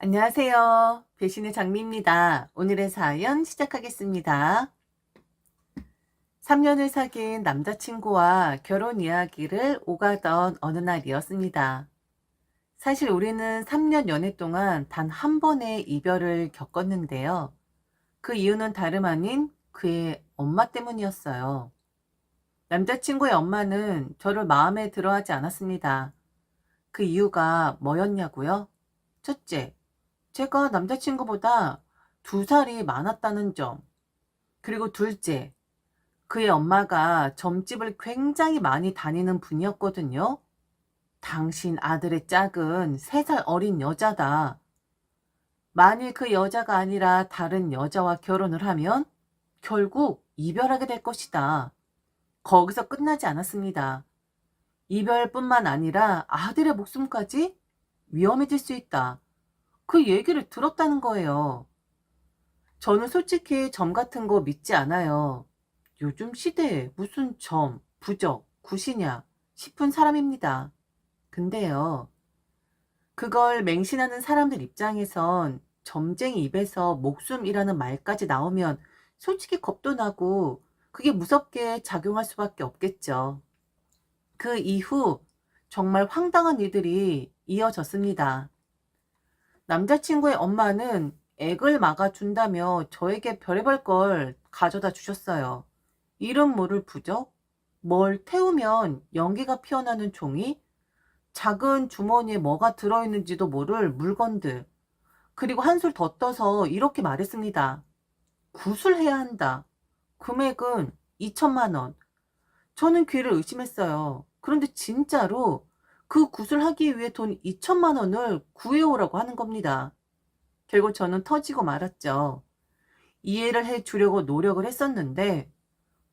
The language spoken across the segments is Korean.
안녕하세요. 배신의 장미입니다. 오늘의 사연 시작하겠습니다. 3년을 사귄 남자친구와 결혼 이야기를 오가던 어느 날이었습니다. 사실 우리는 3년 연애 동안 단 한 번의 이별을 겪었는데요. 그 이유는 다름 아닌 그의 엄마 때문이었어요. 남자친구의 엄마는 저를 마음에 들어 하지 않았습니다. 그 이유가 뭐였냐고요? 첫째, 제가 남자친구보다 2살이 많았다는 점. 그리고 둘째, 그의 엄마가 점집을 굉장히 많이 다니는 분이었거든요. 당신 아들의 짝은 3살 어린 여자다. 만일 그 여자가 아니라 다른 여자와 결혼을 하면 결국 이별하게 될 것이다. 거기서 끝나지 않았습니다. 이별뿐만 아니라 아들의 목숨까지 위험해질 수 있다. 그 얘기를 들었다는 거예요. 저는 솔직히 점 같은 거 믿지 않아요. 요즘 시대에 무슨 점, 부적, 굿이냐 싶은 사람입니다. 근데요, 그걸 맹신하는 사람들 입장에선 점쟁이 입에서 목숨이라는 말까지 나오면 솔직히 겁도 나고 그게 무섭게 작용할 수밖에 없겠죠. 그 이후 정말 황당한 일들이 이어졌습니다. 남자친구의 엄마는 액을 막아준다며 저에게 별의별 걸 가져다 주셨어요. 이름 모를 부적, 뭘 태우면 연기가 피어나는 종이, 작은 주머니에 뭐가 들어있는지도 모를 물건들, 그리고 한술 더 떠서 이렇게 말했습니다. 구술해야 한다. 금액은 2천만 원. 저는 귀를 의심했어요. 그런데 진짜로 그 구슬하기 위해 돈 2천만 원을 구해오라고 하는 겁니다. 결국 저는 터지고 말았죠. 이해를 해 주려고 노력을 했었는데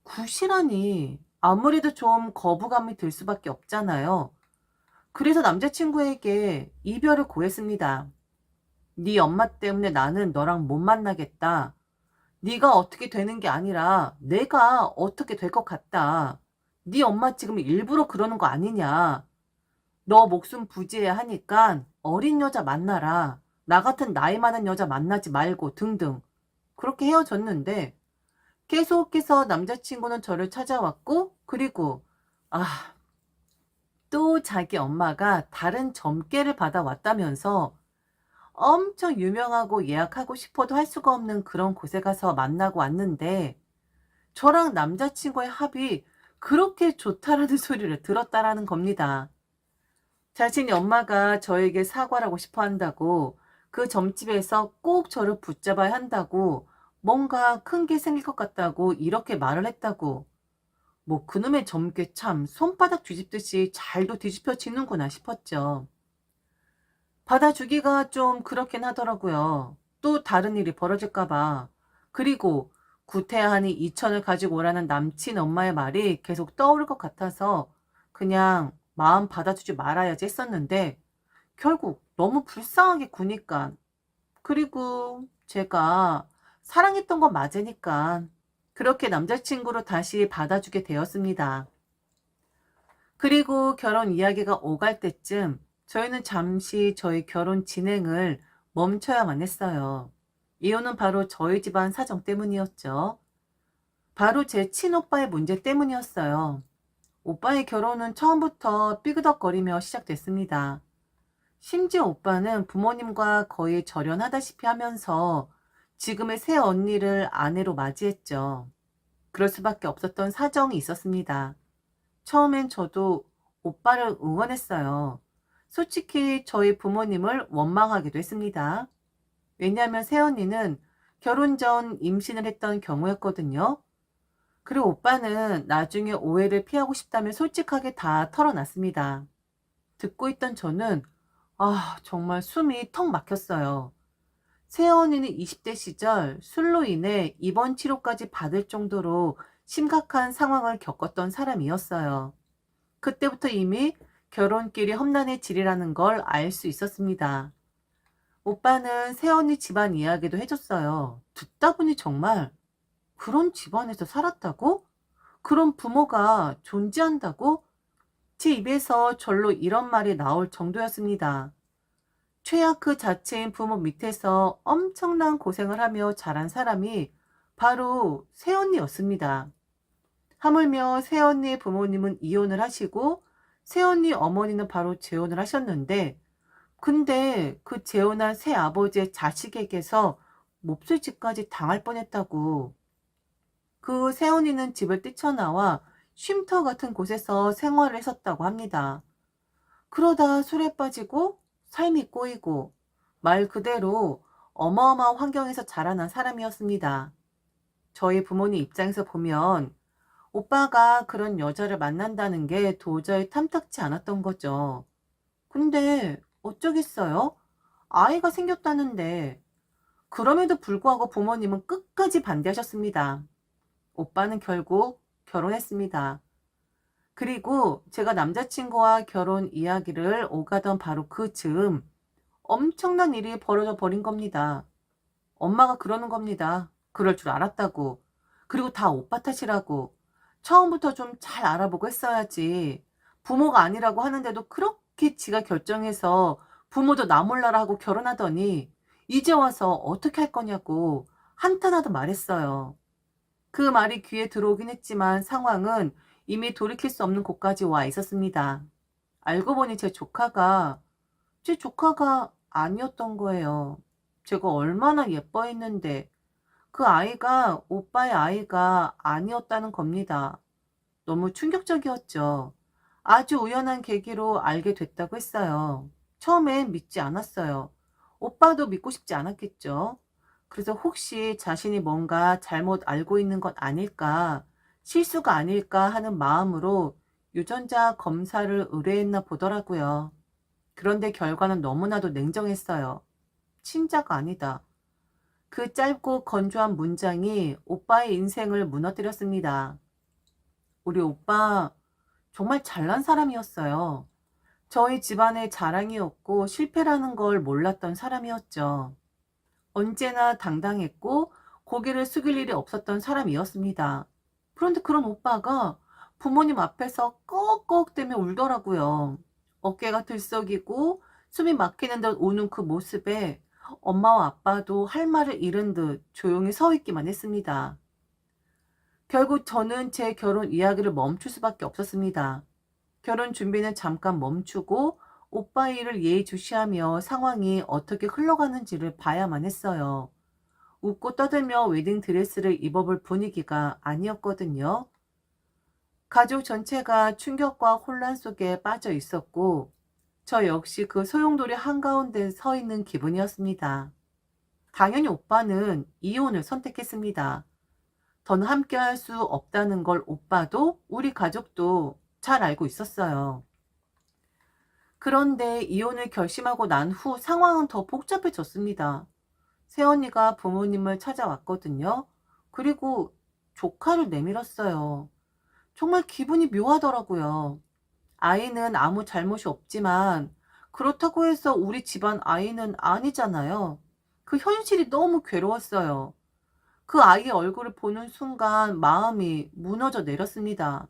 굿이라니 아무래도 좀 거부감이 들 수밖에 없잖아요. 그래서 남자친구에게 이별을 고했습니다. 네 엄마 때문에 나는 너랑 못 만나겠다. 네가 어떻게 되는 게 아니라 내가 어떻게 될 것 같다. 네 엄마 지금 일부러 그러는 거 아니냐. 너 목숨 부지해야 하니까 어린 여자 만나라. 나 같은 나이 많은 여자 만나지 말고 등등. 그렇게 헤어졌는데 계속해서 남자친구는 저를 찾아왔고 그리고 아, 또 자기 엄마가 다른 점괘를 받아왔다면서 엄청 유명하고 예약하고 싶어도 할 수가 없는 그런 곳에 가서 만나고 왔는데 저랑 남자친구의 합이 그렇게 좋다라는 소리를 들었다라는 겁니다. 자신이 엄마가 저에게 사과를 하고 싶어 한다고 그 점집에서 꼭 저를 붙잡아야 한다고 뭔가 큰 게 생길 것 같다고 이렇게 말을 했다고 뭐 그놈의 점괘 참 손바닥 뒤집듯이 잘도 뒤집혀지는구나 싶었죠. 받아주기가 좀 그렇긴 하더라고요. 또 다른 일이 벌어질까 봐. 그리고 구태야 하니 2천을 가지고 오라는 남친 엄마의 말이 계속 떠오를 것 같아서 그냥 마음 받아주지 말아야지 했었는데 결국 너무 불쌍하게 구니까 그리고 제가 사랑했던 건 맞으니까 그렇게 남자친구로 다시 받아주게 되었습니다. 그리고 결혼 이야기가 오갈 때쯤 저희는 잠시 저희 결혼 진행을 멈춰야만 했어요. 이유는 바로 저희 집안 사정 때문이었죠. 바로 제 친오빠의 문제 때문이었어요. 오빠의 결혼은 처음부터 삐그덕거리며 시작됐습니다. 심지어 오빠는 부모님과 거의 절연하다시피 하면서 지금의 새 언니를 아내로 맞이했죠. 그럴 수밖에 없었던 사정이 있었습니다. 처음엔 저도 오빠를 응원했어요. 솔직히 저희 부모님을 원망하기도 했습니다. 왜냐하면 새언니는 결혼 전 임신을 했던 경우였거든요. 그리고 오빠는 나중에 오해를 피하고 싶다며 솔직하게 다 털어놨습니다. 듣고 있던 저는 정말 숨이 턱 막혔어요. 새언니는 20대 시절 술로 인해 입원 치료까지 받을 정도로 심각한 상황을 겪었던 사람이었어요. 그때부터 이미 결혼길이 험난해지리라는 걸 알 수 있었습니다. 오빠는 새언니 집안 이야기도 해줬어요. 듣다 보니 정말 그런 집안에서 살았다고? 그런 부모가 존재한다고? 제 입에서 절로 이런 말이 나올 정도였습니다. 최악 그 자체인 부모 밑에서 엄청난 고생을 하며 자란 사람이 바로 새언니였습니다. 하물며 새언니의 부모님은 이혼을 하시고 새언니 어머니는 바로 재혼을 하셨는데, 근데 그 재혼한 새아버지의 자식에게서 몹쓸짓까지 당할 뻔했다고. 그 새언니는 집을 뛰쳐나와 쉼터 같은 곳에서 생활을 했었다고 합니다. 그러다 술에 빠지고 삶이 꼬이고 말 그대로 어마어마한 환경에서 자라난 사람이었습니다. 저희 부모님 입장에서 보면 오빠가 그런 여자를 만난다는 게 도저히 탐탁치 않았던 거죠. 근데 어쩌겠어요? 아이가 생겼다는데. 그럼에도 불구하고 부모님은 끝까지 반대하셨습니다. 오빠는 결국 결혼했습니다. 그리고 제가 남자친구와 결혼 이야기를 오가던 바로 그 즈음 엄청난 일이 벌어져 버린 겁니다. 엄마가 그러는 겁니다. 그럴 줄 알았다고. 그리고 다 오빠 탓이라고. 처음부터 좀 잘 알아보고 했어야지. 부모가 아니라고 하는데도 그렇게 지가 결정해서 부모도 나 몰라라 하고 결혼하더니 이제 와서 어떻게 할 거냐고 한탄하듯 말했어요. 그 말이 귀에 들어오긴 했지만 상황은 이미 돌이킬 수 없는 곳까지 와 있었습니다. 알고 보니 제 조카가 아니었던 거예요. 제가 얼마나 예뻐했는데 그 아이가 오빠의 아이가 아니었다는 겁니다. 너무 충격적이었죠. 아주 우연한 계기로 알게 됐다고 했어요. 처음엔 믿지 않았어요. 오빠도 믿고 싶지 않았겠죠. 그래서 혹시 자신이 뭔가 잘못 알고 있는 것 아닐까, 실수가 아닐까 하는 마음으로 유전자 검사를 의뢰했나 보더라고요. 그런데 결과는 너무나도 냉정했어요. 친자가 아니다. 그 짧고 건조한 문장이 오빠의 인생을 무너뜨렸습니다. 우리 오빠 정말 잘난 사람이었어요. 저희 집안의 자랑이었고 실패라는 걸 몰랐던 사람이었죠. 언제나 당당했고 고개를 숙일 일이 없었던 사람이었습니다. 그런데 그런 오빠가 부모님 앞에서 꺽꺽대며 울더라고요. 어깨가 들썩이고 숨이 막히는 듯 우는 그 모습에 엄마와 아빠도 할 말을 잃은 듯 조용히 서 있기만 했습니다. 결국 저는 제 결혼 이야기를 멈출 수밖에 없었습니다. 결혼 준비는 잠깐 멈추고 오빠 일을 예의주시하며 상황이 어떻게 흘러가는지를 봐야만 했어요. 웃고 떠들며 웨딩드레스를 입어볼 분위기가 아니었거든요. 가족 전체가 충격과 혼란 속에 빠져 있었고 저 역시 그 소용돌이 한가운데 서 있는 기분이었습니다. 당연히 오빠는 이혼을 선택했습니다. 더는 함께할 수 없다는 걸 오빠도 우리 가족도 잘 알고 있었어요. 그런데 이혼을 결심하고 난 후 상황은 더 복잡해졌습니다. 새언니가 부모님을 찾아왔거든요. 그리고 조카를 내밀었어요. 정말 기분이 묘하더라고요. 아이는 아무 잘못이 없지만 그렇다고 해서 우리 집안 아이는 아니잖아요. 그 현실이 너무 괴로웠어요. 그 아이의 얼굴을 보는 순간 마음이 무너져 내렸습니다.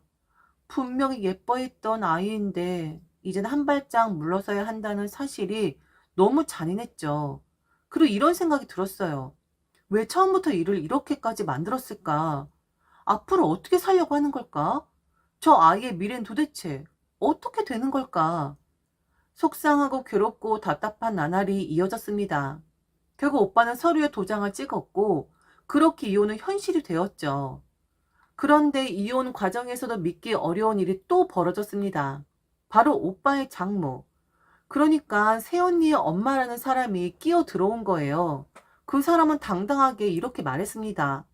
분명히 예뻐했던 아이인데 이젠 한 발짝 물러서야 한다는 사실이 너무 잔인했죠. 그리고 이런 생각이 들었어요. 왜 처음부터 일을 이렇게까지 만들었을까? 앞으로 어떻게 살려고 하는 걸까? 저 아이의 미래는 도대체 어떻게 되는 걸까? 속상하고 괴롭고 답답한 나날이 이어졌습니다. 결국 오빠는 서류에 도장을 찍었고 그렇게 이혼은 현실이 되었죠. 그런데 이혼 과정에서도 믿기 어려운 일이 또 벌어졌습니다. 바로 오빠의 장모. 그러니까 새언니의 엄마라는 사람이 끼어 들어온 거예요. 그 사람은 당당하게 이렇게 말했습니다.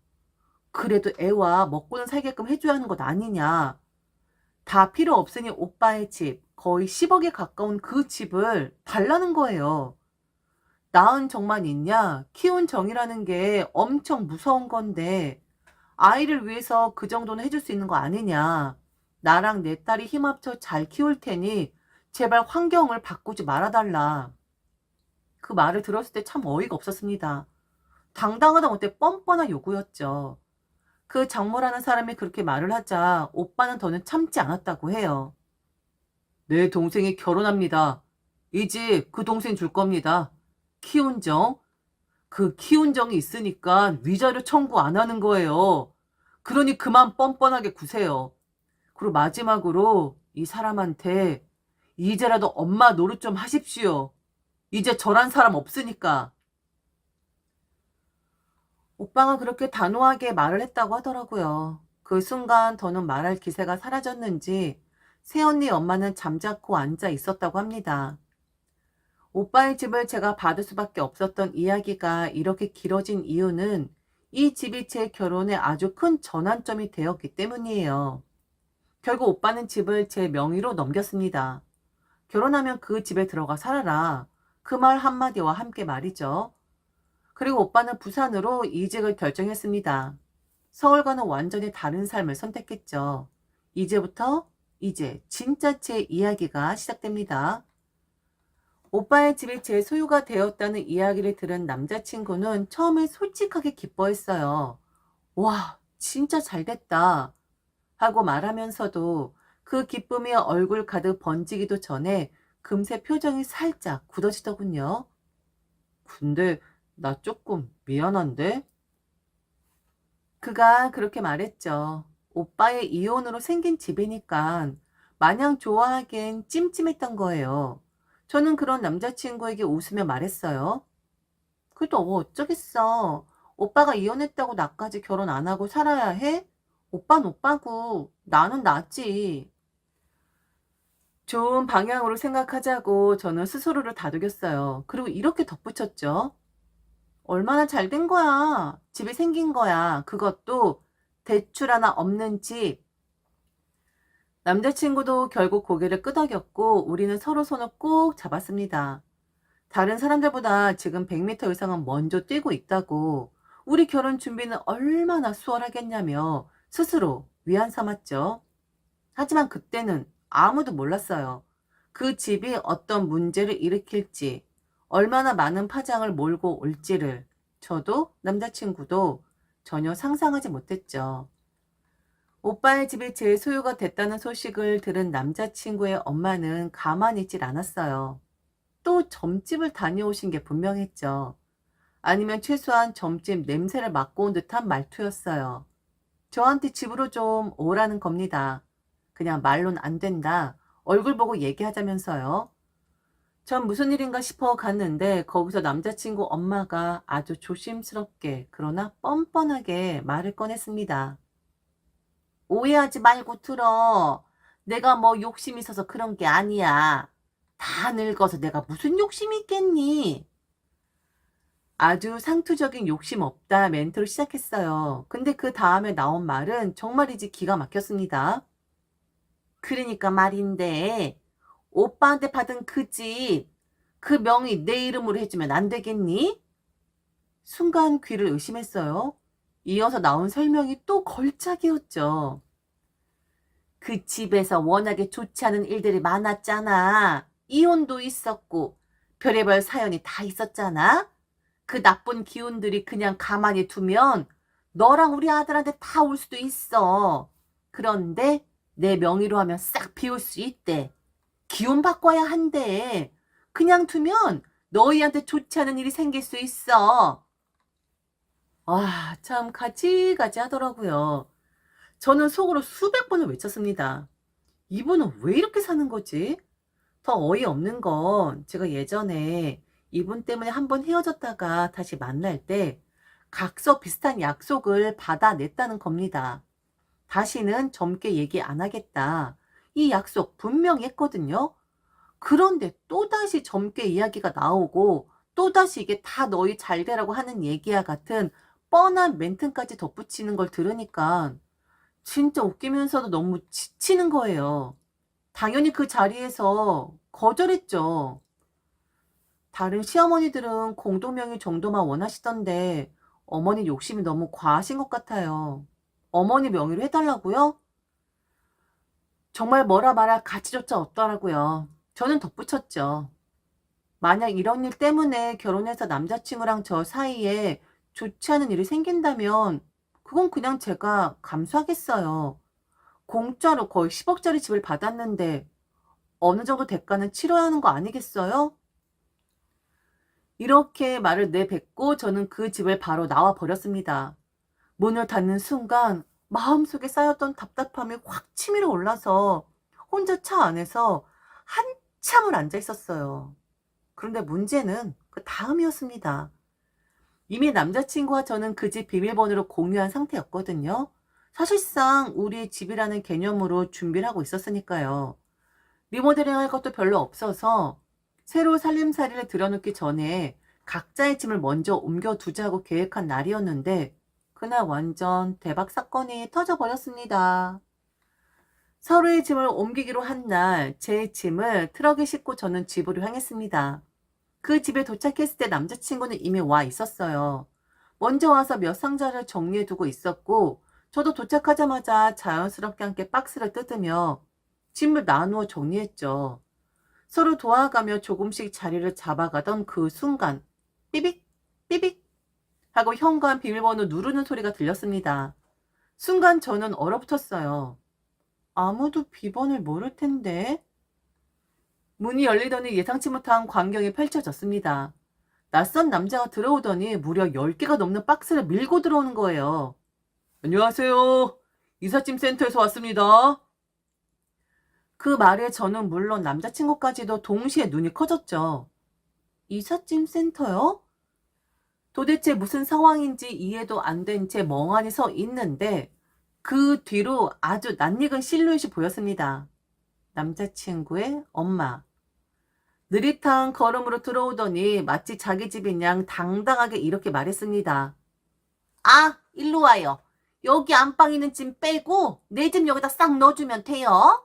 그래도 애와 먹고는 살게끔 해줘야 하는 것 아니냐. 다 필요 없으니 오빠의 집, 거의 10억에 가까운 그 집을 달라는 거예요. 낳은 정만 있냐? 키운 정이라는 게 엄청 무서운 건데 아이를 위해서 그 정도는 해줄 수 있는 거 아니냐. 나랑 내 딸이 힘 합쳐 잘 키울 테니 제발 환경을 바꾸지 말아달라. 그 말을 들었을 때 참 어이가 없었습니다. 당당하다 못해 뻔뻔한 요구였죠. 그 장모라는 사람이 그렇게 말을 하자 오빠는 더는 참지 않았다고 해요. 내 동생이 결혼합니다. 이 집 그 동생 줄 겁니다. 키운 정. 그 키운 정이 있으니까 위자료 청구 안 하는 거예요. 그러니 그만 뻔뻔하게 구세요. 그리고 마지막으로 이 사람한테 이제라도 엄마 노릇 좀 하십시오. 이제 저란 사람 없으니까. 오빠가 그렇게 단호하게 말을 했다고 하더라고요. 그 순간 더는 말할 기세가 사라졌는지 새언니 엄마는 잠자코 앉아 있었다고 합니다. 오빠의 집을 제가 받을 수밖에 없었던 이야기가 이렇게 길어진 이유는 이 집이 제 결혼에 아주 큰 전환점이 되었기 때문이에요. 결국 오빠는 집을 제 명의로 넘겼습니다. 결혼하면 그 집에 들어가 살아라. 그 말 한마디와 함께 말이죠. 그리고 오빠는 부산으로 이직을 결정했습니다. 서울과는 완전히 다른 삶을 선택했죠. 이제 진짜 제 이야기가 시작됩니다. 오빠의 집이 제 소유가 되었다는 이야기를 들은 남자친구는 처음에 솔직하게 기뻐했어요. 와, 진짜 잘됐다. 하고 말하면서도 그 기쁨이 얼굴 가득 번지기도 전에 금세 표정이 살짝 굳어지더군요. 근데 나 조금 미안한데? 그가 그렇게 말했죠. 오빠의 이혼으로 생긴 집이니까 마냥 좋아하기엔 찜찜했던 거예요. 저는 그런 남자친구에게 웃으며 말했어요. 그래도 어쩌겠어. 오빠가 이혼했다고 나까지 결혼 안 하고 살아야 해? 오빠는 오빠고 나는 나지. 좋은 방향으로 생각하자고 저는 스스로를 다독였어요. 그리고 이렇게 덧붙였죠. 얼마나 잘 된 거야. 집이 생긴 거야. 그것도 대출 하나 없는 집. 남자친구도 결국 고개를 끄덕였고 우리는 서로 손을 꼭 잡았습니다. 다른 사람들보다 지금 100m 이상은 먼저 뛰고 있다고 우리 결혼 준비는 얼마나 수월하겠냐며 스스로 위안 삼았죠. 하지만 그때는 아무도 몰랐어요. 그 집이 어떤 문제를 일으킬지, 얼마나 많은 파장을 몰고 올지를 저도 남자친구도 전혀 상상하지 못했죠. 오빠의 집이 제 소유가 됐다는 소식을 들은 남자친구의 엄마는 가만히 있질 않았어요. 또 점집을 다녀오신 게 분명했죠. 아니면 최소한 점집 냄새를 맡고 온 듯한 말투였어요. 저한테 집으로 좀 오라는 겁니다. 그냥 말로는 안 된다. 얼굴 보고 얘기하자면서요. 전 무슨 일인가 싶어 갔는데 거기서 남자친구 엄마가 아주 조심스럽게 그러나 뻔뻔하게 말을 꺼냈습니다. 오해하지 말고 들어. 내가 뭐 욕심 있어서 그런 게 아니야. 다 늙어서 내가 무슨 욕심이 있겠니? 아주 상투적인 욕심 없다 멘트로 시작했어요. 근데 그 다음에 나온 말은 정말이지 기가 막혔습니다. 그러니까 말인데 오빠한테 받은 그 집, 그 명의 내 이름으로 해주면 안 되겠니? 순간 귀를 의심했어요. 이어서 나온 설명이 또 걸작이었죠. 그 집에서 워낙에 좋지 않은 일들이 많았잖아. 이혼도 있었고 별의별 사연이 다 있었잖아. 그 나쁜 기운들이 그냥 가만히 두면 너랑 우리 아들한테 다 올 수도 있어. 그런데 내 명의로 하면 싹 비울 수 있대. 기운 바꿔야 한대. 그냥 두면 너희한테 좋지 않은 일이 생길 수 있어. 와, 참 가지가지 하더라고요. 저는 속으로 수백 번을 외쳤습니다. 이분은 왜 이렇게 사는 거지? 더 어이없는 건 제가 예전에 이분 때문에 한번 헤어졌다가 다시 만날 때 각서 비슷한 약속을 받아냈다는 겁니다. 다시는 젊게 얘기 안 하겠다. 이 약속 분명히 했거든요. 그런데 또다시 젊게 이야기가 나오고 또다시 이게 다 너희 잘 되라고 하는 얘기야 같은 뻔한 멘트까지 덧붙이는 걸 들으니까 진짜 웃기면서도 너무 지치는 거예요. 당연히 그 자리에서 거절했죠. 다른 시어머니들은 공동명의 정도만 원하시던데 어머니 욕심이 너무 과하신 것 같아요. 어머니 명의로 해달라고요? 정말 뭐라 말할 가치조차 없더라고요. 저는 덧붙였죠. 만약 이런 일 때문에 결혼해서 남자친구랑 저 사이에 좋지 않은 일이 생긴다면 그건 그냥 제가 감수하겠어요. 공짜로 거의 10억짜리 집을 받았는데 어느 정도 대가는 치러야 하는 거 아니겠어요? 이렇게 말을 내뱉고 저는 그 집을 바로 나와 버렸습니다. 문을 닫는 순간 마음속에 쌓였던 답답함이 확 치밀어 올라서 혼자 차 안에서 한참을 앉아 있었어요. 그런데 문제는 그 다음이었습니다. 이미 남자친구와 저는 그 집 비밀번호를 공유한 상태였거든요. 사실상 우리 집이라는 개념으로 준비를 하고 있었으니까요. 리모델링 할 것도 별로 없어서 새로 살림살이를 들여놓기 전에 각자의 짐을 먼저 옮겨두자고 계획한 날이었는데 그날 완전 대박 사건이 터져버렸습니다. 서로의 짐을 옮기기로 한 날 제 짐을 트럭에 싣고 저는 집으로 향했습니다. 그 집에 도착했을 때 남자친구는 이미 와 있었어요. 먼저 와서 몇 상자를 정리해두고 있었고 저도 도착하자마자 자연스럽게 함께 박스를 뜯으며 짐을 나누어 정리했죠. 서로 도와가며 조금씩 자리를 잡아가던 그 순간 삐빅 삐빅 하고 현관 비밀번호 누르는 소리가 들렸습니다. 순간 저는 얼어붙었어요. 아무도 비번을 모를 텐데. 문이 열리더니 예상치 못한 광경이 펼쳐졌습니다. 낯선 남자가 들어오더니 무려 10개가 넘는 박스를 밀고 들어오는 거예요. 안녕하세요. 이삿짐 센터에서 왔습니다. 그 말에 저는 물론 남자친구까지도 동시에 눈이 커졌죠. 이삿짐 센터요? 도대체 무슨 상황인지 이해도 안 된 채 멍하니 서 있는데 그 뒤로 아주 낯익은 실루엣이 보였습니다. 남자친구의 엄마. 느릿한 걸음으로 들어오더니 마치 자기 집인 양 당당하게 이렇게 말했습니다. 아, 일로 와요. 여기 안방 있는 짐 빼고 내 짐 여기다 싹 넣어주면 돼요.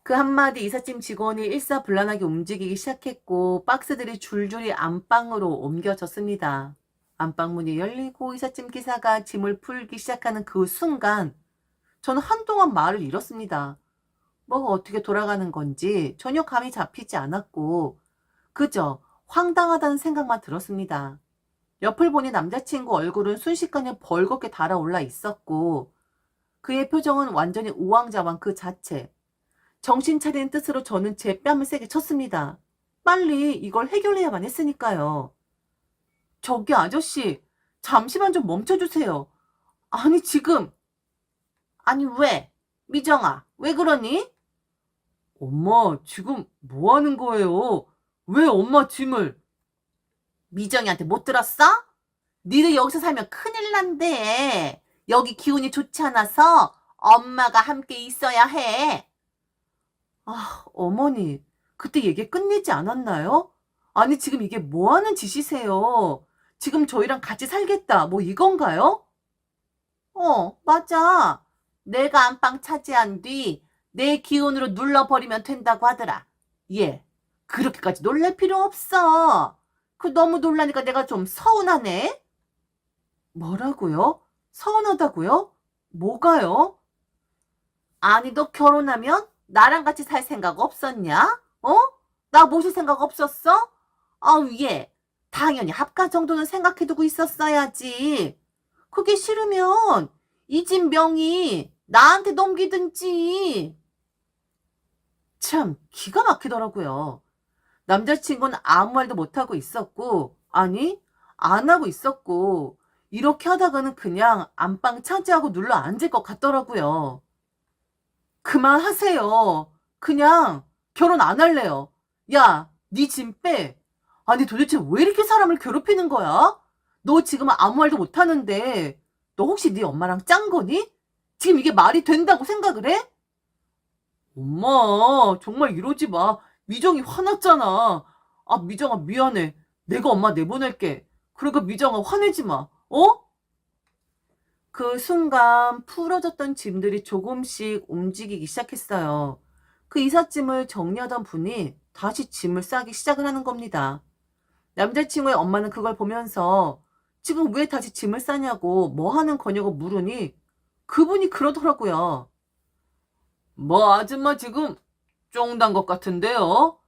그 한마디 이삿짐 직원이 일사불란하게 움직이기 시작했고 박스들이 줄줄이 안방으로 옮겨졌습니다. 안방 문이 열리고 이삿짐 기사가 짐을 풀기 시작하는 그 순간 저는 한동안 말을 잃었습니다. 뭐가 어떻게 돌아가는 건지 전혀 감이 잡히지 않았고 그저 황당하다는 생각만 들었습니다. 옆을 보니 남자친구 얼굴은 순식간에 벌겋게 달아올라 있었고 그의 표정은 완전히 우왕좌왕 그 자체. 정신 차리는 뜻으로 저는 제 뺨을 세게 쳤습니다. 빨리 이걸 해결해야만 했으니까요. 저기 아저씨, 잠시만 좀 멈춰주세요. 아니 지금. 아니 왜? 미정아, 왜 그러니? 엄마, 지금 뭐 하는 거예요? 왜 엄마 짐을? 미정이한테 못 들었어? 니들 여기서 살면 큰일 난대. 여기 기운이 좋지 않아서 엄마가 함께 있어야 해. 아, 어머니, 그때 얘기 끝내지 않았나요? 아니, 지금 이게 뭐 하는 짓이세요? 지금 저희랑 같이 살겠다, 뭐 이건가요? 맞아. 내가 안방 차지한 뒤 내 기운으로 눌러버리면 된다고 하더라. 얘, 그렇게까지 놀랄 필요 없어. 너무 놀라니까 내가 좀 서운하네. 뭐라고요? 서운하다고요? 뭐가요? 아니, 너 결혼하면 나랑 같이 살 생각 없었냐? 나 모실 생각 없었어? 아우, 얘, 당연히 합가 정도는 생각해두고 있었어야지. 그게 싫으면 이 집 명의 나한테 넘기든지. 참 기가 막히더라고요. 남자친구는 아무 말도 못하고 있었고 아니 안 하고 있었고 이렇게 하다가는 그냥 안방 차지하고 눌러 앉을 것 같더라고요. 그만하세요. 그냥 결혼 안 할래요. 야, 네 짐 빼. 아니 도대체 왜 이렇게 사람을 괴롭히는 거야? 너 지금 아무 말도 못하는데 너 혹시 네 엄마랑 짠 거니? 지금 이게 말이 된다고 생각을 해? 엄마 정말 이러지 마. 미정이 화났잖아. 아 미정아 미안해. 내가 엄마 내보낼게. 그러니까 미정아 화내지 마. 어? 그 순간 풀어졌던 짐들이 조금씩 움직이기 시작했어요. 그 이삿짐을 정리하던 분이 다시 짐을 싸기 시작을 하는 겁니다. 남자친구의 엄마는 그걸 보면서 지금 왜 다시 짐을 싸냐고 뭐 하는 거냐고 물으니 그분이 그러더라고요. 뭐 아줌마 지금 쫑단 것 같은데요?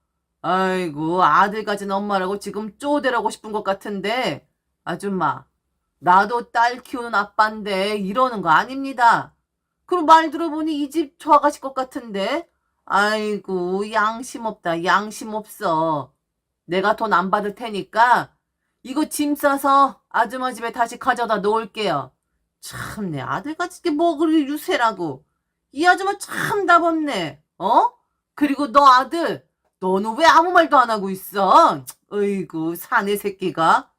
아이고 아들 가진 엄마라고 지금 쪼대라고 싶은 것 같은데 아줌마 나도 딸 키우는 아빠인데 이러는 거 아닙니다. 그럼 말 들어보니 이 집 저 아가씨 것 같은데 아이고, 양심 없다. 양심 없어. 내가 돈 안 받을 테니까 이거 짐 싸서 아줌마 집에 다시 가져다 놓을게요. 참, 내 아들같이 게 뭐 그리 유세라고. 이 아줌마 참 답 없네. 어? 그리고 너 아들, 너는 왜 아무 말도 안 하고 있어? 어이구, 사내 새끼가.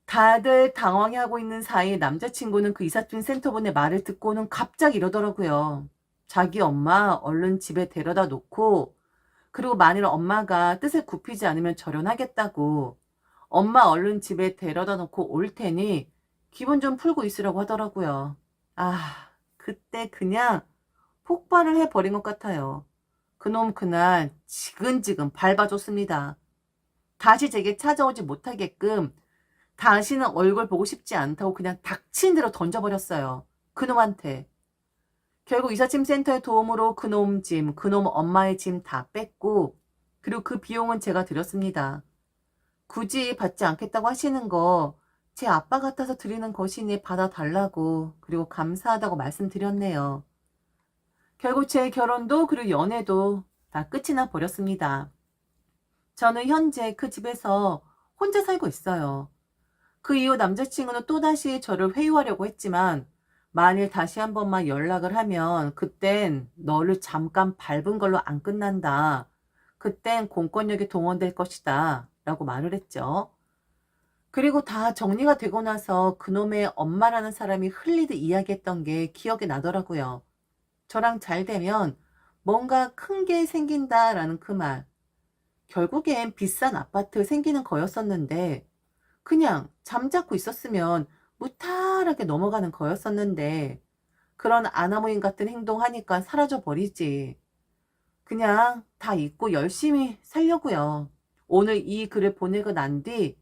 다들 당황해하고 있는 사이에 남자친구는 그 이삿짐 센터분의 말을 듣고는 갑자기 이러더라고요. 자기 엄마 얼른 집에 데려다 놓고, 그리고 만일 엄마가 뜻을 굽히지 않으면 절연하겠다고, 엄마 얼른 집에 데려다 놓고 올 테니 기분 좀 풀고 있으라고 하더라고요. 아, 그때 그냥 폭발을 해버린 것 같아요. 그놈 그날 지근지근 밟아줬습니다. 다시 제게 찾아오지 못하게끔 당신은 얼굴 보고 싶지 않다고 그냥 닥친 대로 던져버렸어요. 그놈한테. 결국 이삿짐 센터의 도움으로 그놈 짐, 그놈 엄마의 짐 다 뺐고, 그리고 그 비용은 제가 드렸습니다. 굳이 받지 않겠다고 하시는 거 제 아빠 같아서 드리는 것이니 받아달라고, 그리고 감사하다고 말씀드렸네요. 결국 제 결혼도 그리고 연애도 다 끝이 나 버렸습니다. 저는 현재 그 집에서 혼자 살고 있어요. 그 이후 남자친구는 또다시 저를 회유하려고 했지만, 만일 다시 한 번만 연락을 하면 그땐 너를 잠깐 밟은 걸로 안 끝난다. 그땐 공권력이 동원될 것이다. 라고 말을 했죠. 그리고 다 정리가 되고 나서 그놈의 엄마라는 사람이 흘리듯 이야기했던 게 기억이 나더라고요. 저랑 잘 되면 뭔가 큰 게 생긴다라는 그 말. 결국엔 비싼 아파트 생기는 거였었는데, 그냥 잠자코 있었으면 무탈하게 넘어가는 거였었는데, 그런 아나무인 같은 행동하니까 사라져 버리지. 그냥 다 잊고 열심히 살려고요. 오늘 이 글을 보내고 난 뒤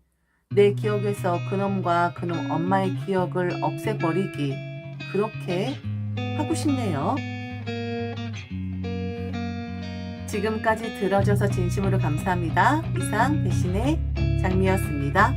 내 기억에서 그놈과 그놈 엄마의 기억을 없애버리기, 그렇게 하고 싶네요. 지금까지 들어줘서 진심으로 감사합니다. 이상 배신의 장미였습니다.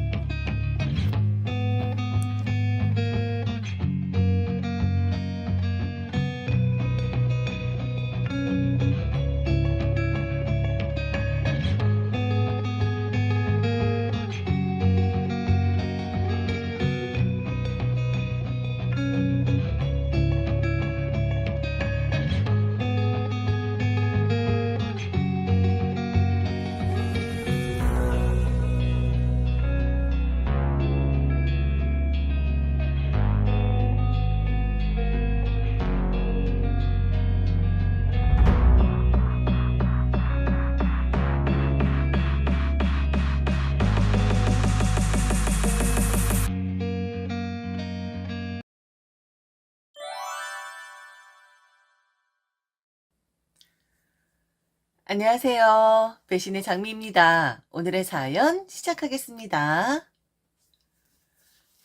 안녕하세요. 배신의 장미입니다. 오늘의 사연 시작하겠습니다.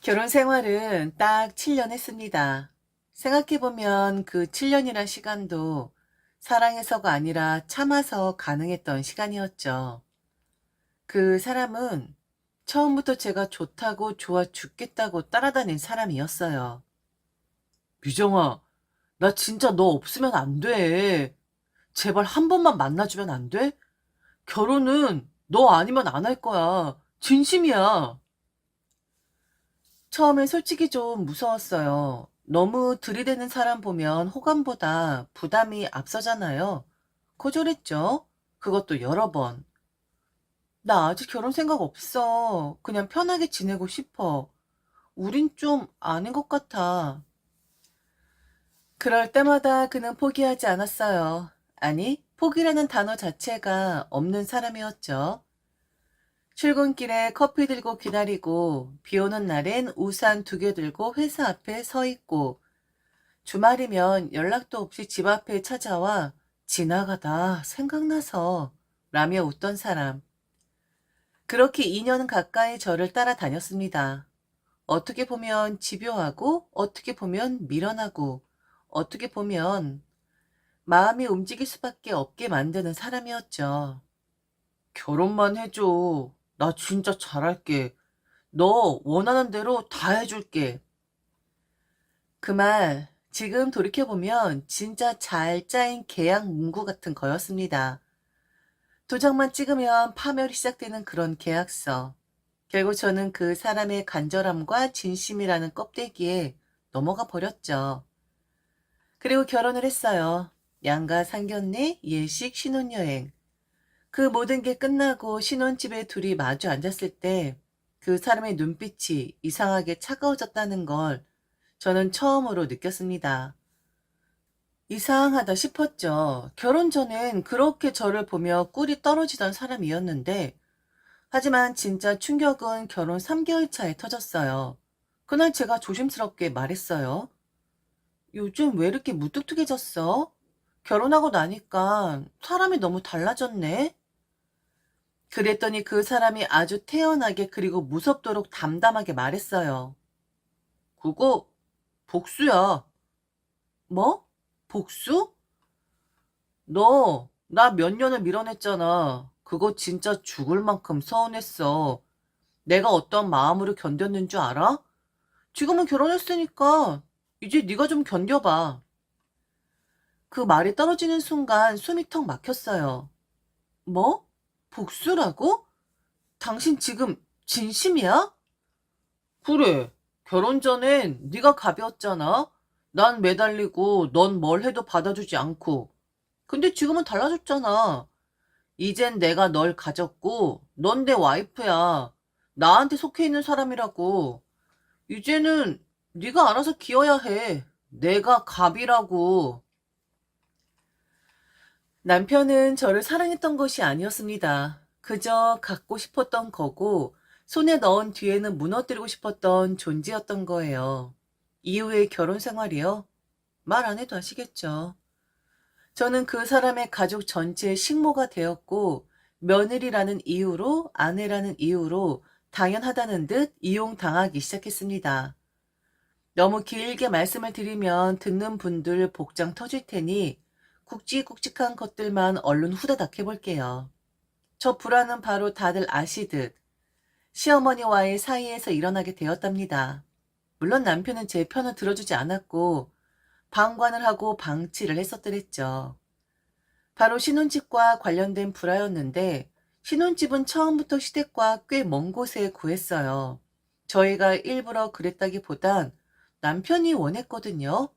결혼 생활은 딱 7년 했습니다. 생각해보면 그 7년이란 시간도 사랑해서가 아니라 참아서 가능했던 시간이었죠. 그 사람은 처음부터 제가 좋다고 좋아 죽겠다고 따라다닌 사람이었어요. 미정아, 나 진짜 너 없으면 안 돼. 제발 한 번만 만나주면 안 돼? 결혼은 너 아니면 안 할 거야. 진심이야. 처음엔 솔직히 좀 무서웠어요. 너무 들이대는 사람 보면 호감보다 부담이 앞서잖아요. 거절했죠. 그것도 여러 번. 나 아직 결혼 생각 없어. 그냥 편하게 지내고 싶어. 우린 좀 아닌 것 같아. 그럴 때마다 그는 포기하지 않았어요. 아니, 포기라는 단어 자체가 없는 사람이었죠. 출근길에 커피 들고 기다리고, 비 오는 날엔 우산 2개 들고 회사 앞에 서 있고, 주말이면 연락도 없이 집 앞에 찾아와 지나가다 생각나서 라며 웃던 사람. 그렇게 2년 가까이 저를 따라다녔습니다. 어떻게 보면 집요하고, 어떻게 보면 미련하고, 어떻게 보면 마음이 움직일 수밖에 없게 만드는 사람이었죠. 결혼만 해줘. 나 진짜 잘할게. 너 원하는 대로 다 해줄게. 그 말 지금 돌이켜보면 진짜 잘 짜인 계약 문구 같은 거였습니다. 도장만 찍으면 파멸이 시작되는 그런 계약서. 결국 저는 그 사람의 간절함과 진심이라는 껍데기에 넘어가 버렸죠. 그리고 결혼을 했어요. 양가 상견례, 예식, 신혼여행. 그 모든 게 끝나고 신혼집에 둘이 마주 앉았을 때 그 사람의 눈빛이 이상하게 차가워졌다는 걸 저는 처음으로 느꼈습니다. 이상하다 싶었죠. 결혼 전엔 그렇게 저를 보며 꿀이 떨어지던 사람이었는데, 하지만 진짜 충격은 결혼 3개월 차에 터졌어요. 그날 제가 조심스럽게 말했어요. 요즘 왜 이렇게 무뚝뚝해졌어? 결혼하고 나니까 사람이 너무 달라졌네? 그랬더니 그 사람이 아주 태연하게 그리고 무섭도록 담담하게 말했어요. 그거 복수야. 뭐? 복수? 너, 나 몇 년을 밀어냈잖아. 그거 진짜 죽을 만큼 서운했어. 내가 어떤 마음으로 견뎠는 줄 알아? 지금은 결혼했으니까 이제 네가 좀 견뎌봐. 그 말이 떨어지는 순간 숨이 턱 막혔어요. 뭐? 복수라고? 당신 지금 진심이야? 그래. 결혼 전엔 네가 갑이었잖아. 난 매달리고 넌 뭘 해도 받아주지 않고. 근데 지금은 달라졌잖아. 이젠 내가 널 가졌고 넌 내 와이프야. 나한테 속해 있는 사람이라고. 이제는 네가 알아서 기어야 해. 내가 갑이라고. 남편은 저를 사랑했던 것이 아니었습니다. 그저 갖고 싶었던 거고 손에 넣은 뒤에는 무너뜨리고 싶었던 존재였던 거예요. 이후의 결혼 생활이요? 말 안 해도 아시겠죠. 저는 그 사람의 가족 전체의 식모가 되었고 며느리라는 이유로 아내라는 이유로 당연하다는 듯 이용당하기 시작했습니다. 너무 길게 말씀을 드리면 듣는 분들 복장 터질 테니 굵직굵직한 것들만 얼른 후다닥 해볼게요. 저 불안은 바로 다들 아시듯 시어머니와의 사이에서 일어나게 되었답니다. 물론 남편은 제 편을 들어주지 않았고 방관을 하고 방치를 했었더랬죠. 바로 신혼집과 관련된 불화였는데 신혼집은 처음부터 시댁과 꽤 먼 곳에 구했어요. 저희가 일부러 그랬다기보단 남편이 원했거든요.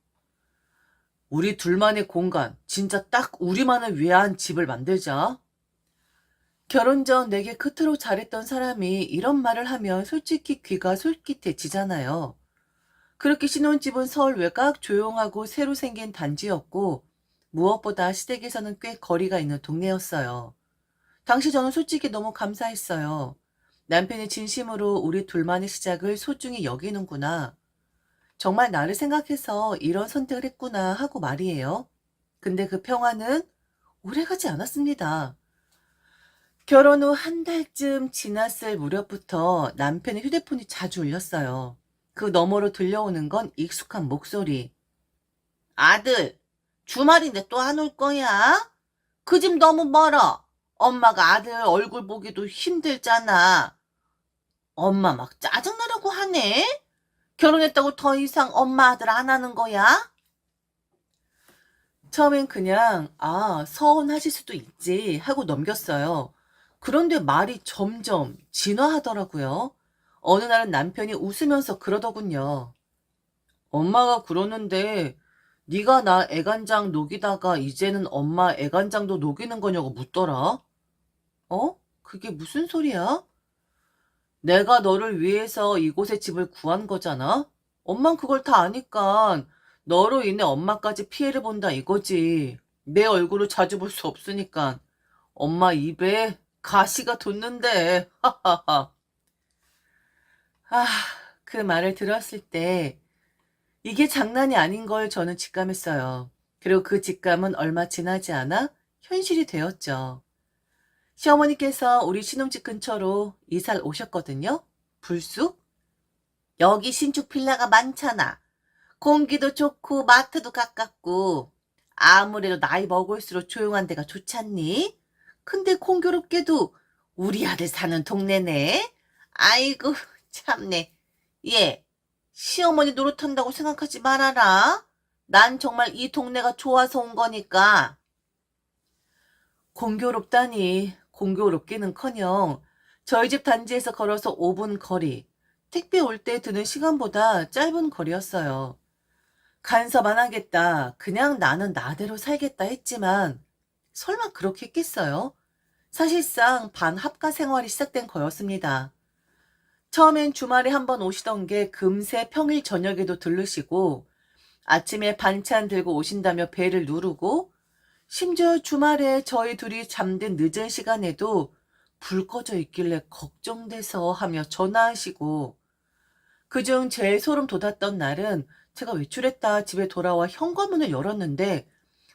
우리 둘만의 공간, 진짜 딱 우리만을 위한 집을 만들자. 결혼 전 내게 그토록 잘했던 사람이 이런 말을 하면 솔직히 귀가 솔깃해지잖아요. 그렇게 신혼집은 서울 외곽 조용하고 새로 생긴 단지였고 무엇보다 시댁에서는 꽤 거리가 있는 동네였어요. 당시 저는 솔직히 너무 감사했어요. 남편이 진심으로 우리 둘만의 시작을 소중히 여기는구나. 정말 나를 생각해서 이런 선택을 했구나 하고 말이에요. 근데 그 평화는 오래가지 않았습니다. 결혼 후 한 달쯤 지났을 무렵부터 남편의 휴대폰이 자주 울렸어요. 그 너머로 들려오는 건 익숙한 목소리. 아들, 주말인데 또 안 올 거야? 그 집 너무 멀어. 엄마가 아들 얼굴 보기도 힘들잖아. 엄마 막 짜증나라고 하네? 결혼했다고 더 이상 엄마 아들 안 하는 거야? 처음엔 그냥, 서운하실 수도 있지 하고 넘겼어요. 그런데 말이 점점 진화하더라고요. 어느 날은 남편이 웃으면서 그러더군요. 엄마가 그러는데 네가 나 애간장 녹이다가 이제는 엄마 애간장도 녹이는 거냐고 묻더라. 어? 그게 무슨 소리야? 내가 너를 위해서 이곳에 집을 구한 거잖아? 엄만 그걸 다 아니까 너로 인해 엄마까지 피해를 본다 이거지. 내 얼굴을 자주 볼 수 없으니까. 엄마 입에 가시가 돋는데. 하하하. 아, 그 말을 들었을 때 이게 장난이 아닌 걸 저는 직감했어요. 그리고 그 직감은 얼마 지나지 않아 현실이 되었죠. 시어머니께서 우리 신혼집 근처로 이사를 오셨거든요. 불쑥? 여기 신축 빌라가 많잖아. 공기도 좋고 마트도 가깝고 아무래도 나이 먹을수록 조용한 데가 좋잖니? 근데 공교롭게도 우리 아들 사는 동네네. 아이고 참네. 얘 시어머니 노릇한다고 생각하지 말아라. 난 정말 이 동네가 좋아서 온 거니까. 공교롭다니, 공교롭기는커녕 저희 집 단지에서 걸어서 5분 거리, 택배 올 때 드는 시간보다 짧은 거리였어요. 간섭 안 하겠다, 그냥 나는 나대로 살겠다 했지만 설마 그렇게 했겠어요? 사실상 반합가 생활이 시작된 거였습니다. 처음엔 주말에 한번 오시던 게 금세 평일 저녁에도 들르시고 아침에 반찬 들고 오신다며 배를 누르고 심지어 주말에 저희 둘이 잠든 늦은 시간에도 불 꺼져 있길래 걱정돼서 하며 전화하시고 그중 제일 소름 돋았던 날은 제가 외출했다 집에 돌아와 현관문을 열었는데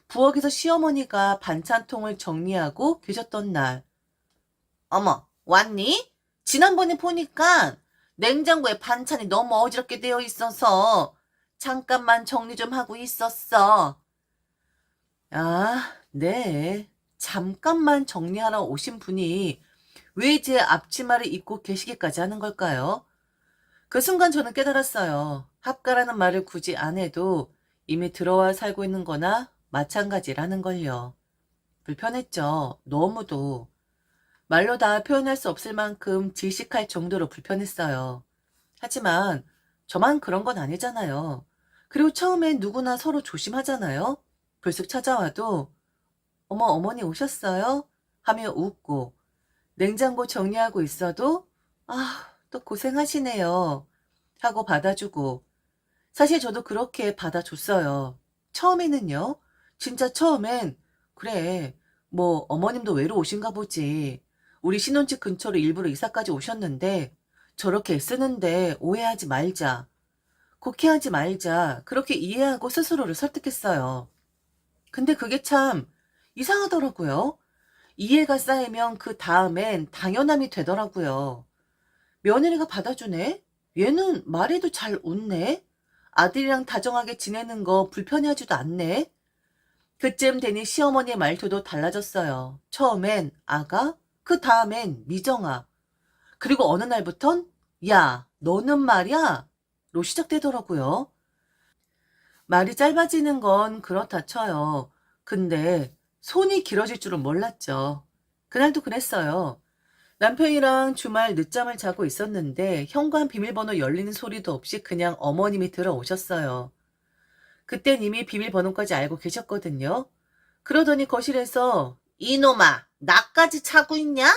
부엌에서 시어머니가 반찬통을 정리하고 계셨던 날. 어머, 왔니? 지난번에 보니까 냉장고에 반찬이 너무 어지럽게 되어 있어서 잠깐만 정리 좀 하고 있었어. 아, 네. 잠깐만 정리하러 오신 분이 왜 제 앞치마를 입고 계시기까지 하는 걸까요? 그 순간 저는 깨달았어요. 합가라는 말을 굳이 안 해도 이미 들어와 살고 있는 거나 마찬가지라는 걸요. 불편했죠. 너무도. 말로 다 표현할 수 없을 만큼 질식할 정도로 불편했어요. 하지만 저만 그런 건 아니잖아요. 그리고 처음엔 누구나 서로 조심하잖아요. 불쑥 찾아와도 어머, 어머니 오셨어요? 하며 웃고 냉장고 정리하고 있어도 아, 또 고생하시네요. 하고 받아주고 사실 저도 그렇게 받아줬어요. 처음에는요. 진짜 처음엔 그래 뭐 어머님도 외로우신가 보지. 우리 신혼집 근처로 일부러 이사까지 오셨는데 저렇게 애쓰는데 오해하지 말자. 곡해하지 말자. 그렇게 이해하고 스스로를 설득했어요. 근데 그게 참 이상하더라고요. 이해가 쌓이면 그 다음엔 당연함이 되더라고요. 며느리가 받아주네? 얘는 말해도 잘 웃네? 아들이랑 다정하게 지내는 거 불편해하지도 않네? 그쯤 되니 시어머니의 말투도 달라졌어요. 처음엔 아가, 그 다음엔 미정아. 그리고 어느 날부턴 야, 너는 말이야? 로 시작되더라고요. 말이 짧아지는 건 그렇다 쳐요. 근데 손이 길어질 줄은 몰랐죠. 그날도 그랬어요. 남편이랑 주말 늦잠을 자고 있었는데 현관 비밀번호 열리는 소리도 없이 그냥 어머님이 들어오셨어요. 그땐 이미 비밀번호까지 알고 계셨거든요. 그러더니 거실에서 이놈아, 나까지 차고 있냐?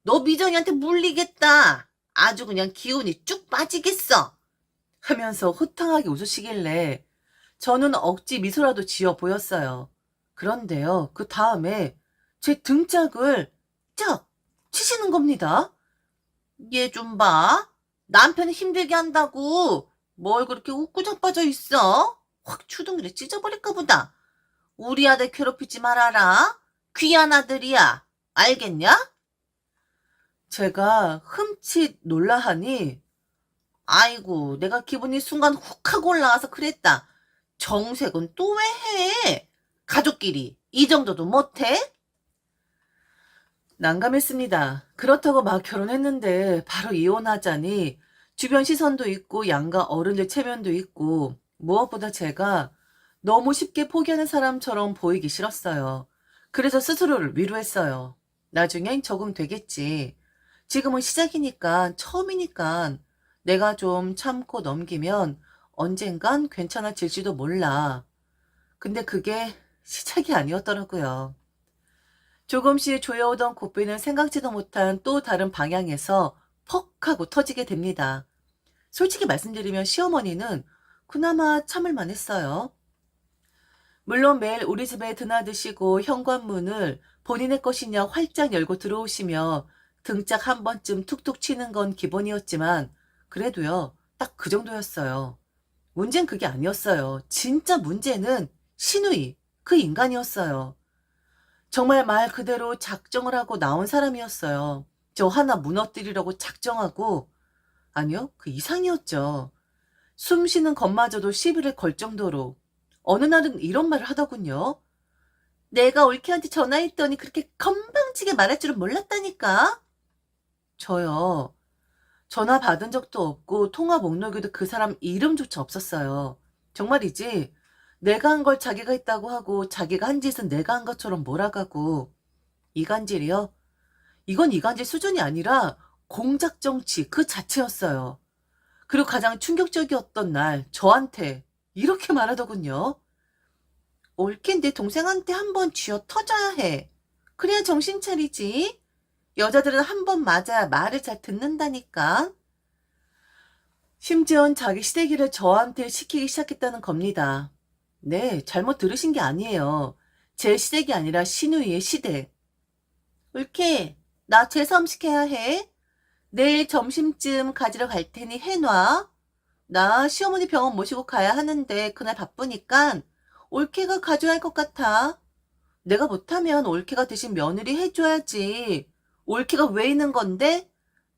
너 미정이한테 물리겠다. 아주 그냥 기운이 쭉 빠지겠어. 하면서 호탕하게 웃으시길래 저는 억지 미소라도 지어 보였어요. 그런데요, 그 다음에 제 등짝을 짝 치시는 겁니다. 얘 좀 봐. 남편 힘들게 한다고 뭘 그렇게 웃고 자빠져 있어? 확 주둥이를 찢어버릴까 보다. 우리 아들 괴롭히지 말아라. 귀한 아들이야. 알겠냐? 제가 흠칫 놀라하니 아이고, 내가 기분이 순간 훅 하고 올라와서 그랬다. 정색은 또 왜 해? 가족끼리 이 정도도 못해? 난감했습니다. 그렇다고 막 결혼했는데 바로 이혼하자니 주변 시선도 있고 양가 어른들 체면도 있고 무엇보다 제가 너무 쉽게 포기하는 사람처럼 보이기 싫었어요. 그래서 스스로를 위로했어요. 나중엔 적응되겠지. 지금은 시작이니까 처음이니까 내가 좀 참고 넘기면 언젠간 괜찮아질지도 몰라. 근데 그게 시작이 아니었더라고요. 조금씩 조여오던 고삐는 생각지도 못한 또 다른 방향에서 퍽 하고 터지게 됩니다. 솔직히 말씀드리면 시어머니는 그나마 참을만 했어요. 물론 매일 우리 집에 드나드시고 현관문을 본인의 것이냐 활짝 열고 들어오시며 등짝 한 번쯤 툭툭 치는 건 기본이었지만 그래도요, 딱 그 정도였어요. 문제는 그게 아니었어요. 진짜 문제는 시누이, 그 인간이었어요. 정말 말 그대로 작정을 하고 나온 사람이었어요. 저 하나 무너뜨리려고 작정하고, 아니요, 그 이상이었죠. 숨 쉬는 것마저도 시비를 걸 정도로. 어느 날은 이런 말을 하더군요. 내가 올케한테 전화했더니 그렇게 건방지게 말할 줄은 몰랐다니까. 저요. 전화 받은 적도 없고 통화 목록에도 그 사람 이름조차 없었어요. 정말이지 내가 한 걸 자기가 했다고 하고 자기가 한 짓은 내가 한 것처럼 몰아가고. 이간질이요? 이건 이간질 수준이 아니라 공작 정치 그 자체였어요. 그리고 가장 충격적이었던 날 저한테 이렇게 말하더군요. 옳긴 내 동생한테 한번 쥐어 터져야 해. 그래야 정신 차리지. 여자들은 한 번 맞아야 말을 잘 듣는다니까. 심지어는 자기 시댁일을 저한테 시키기 시작했다는 겁니다. 네, 잘못 들으신 게 아니에요. 제 시댁이 아니라 시누이의 시댁. 옳게, 나 제사 음식해야 해. 내일 점심쯤 가지러 갈 테니 해놔. 나 시어머니 병원 모시고 가야 하는데 그날 바쁘니까 올케가 가져야 할 것 같아. 내가 못하면 올케가 대신 며느리 해줘야지. 올케가 왜 있는 건데?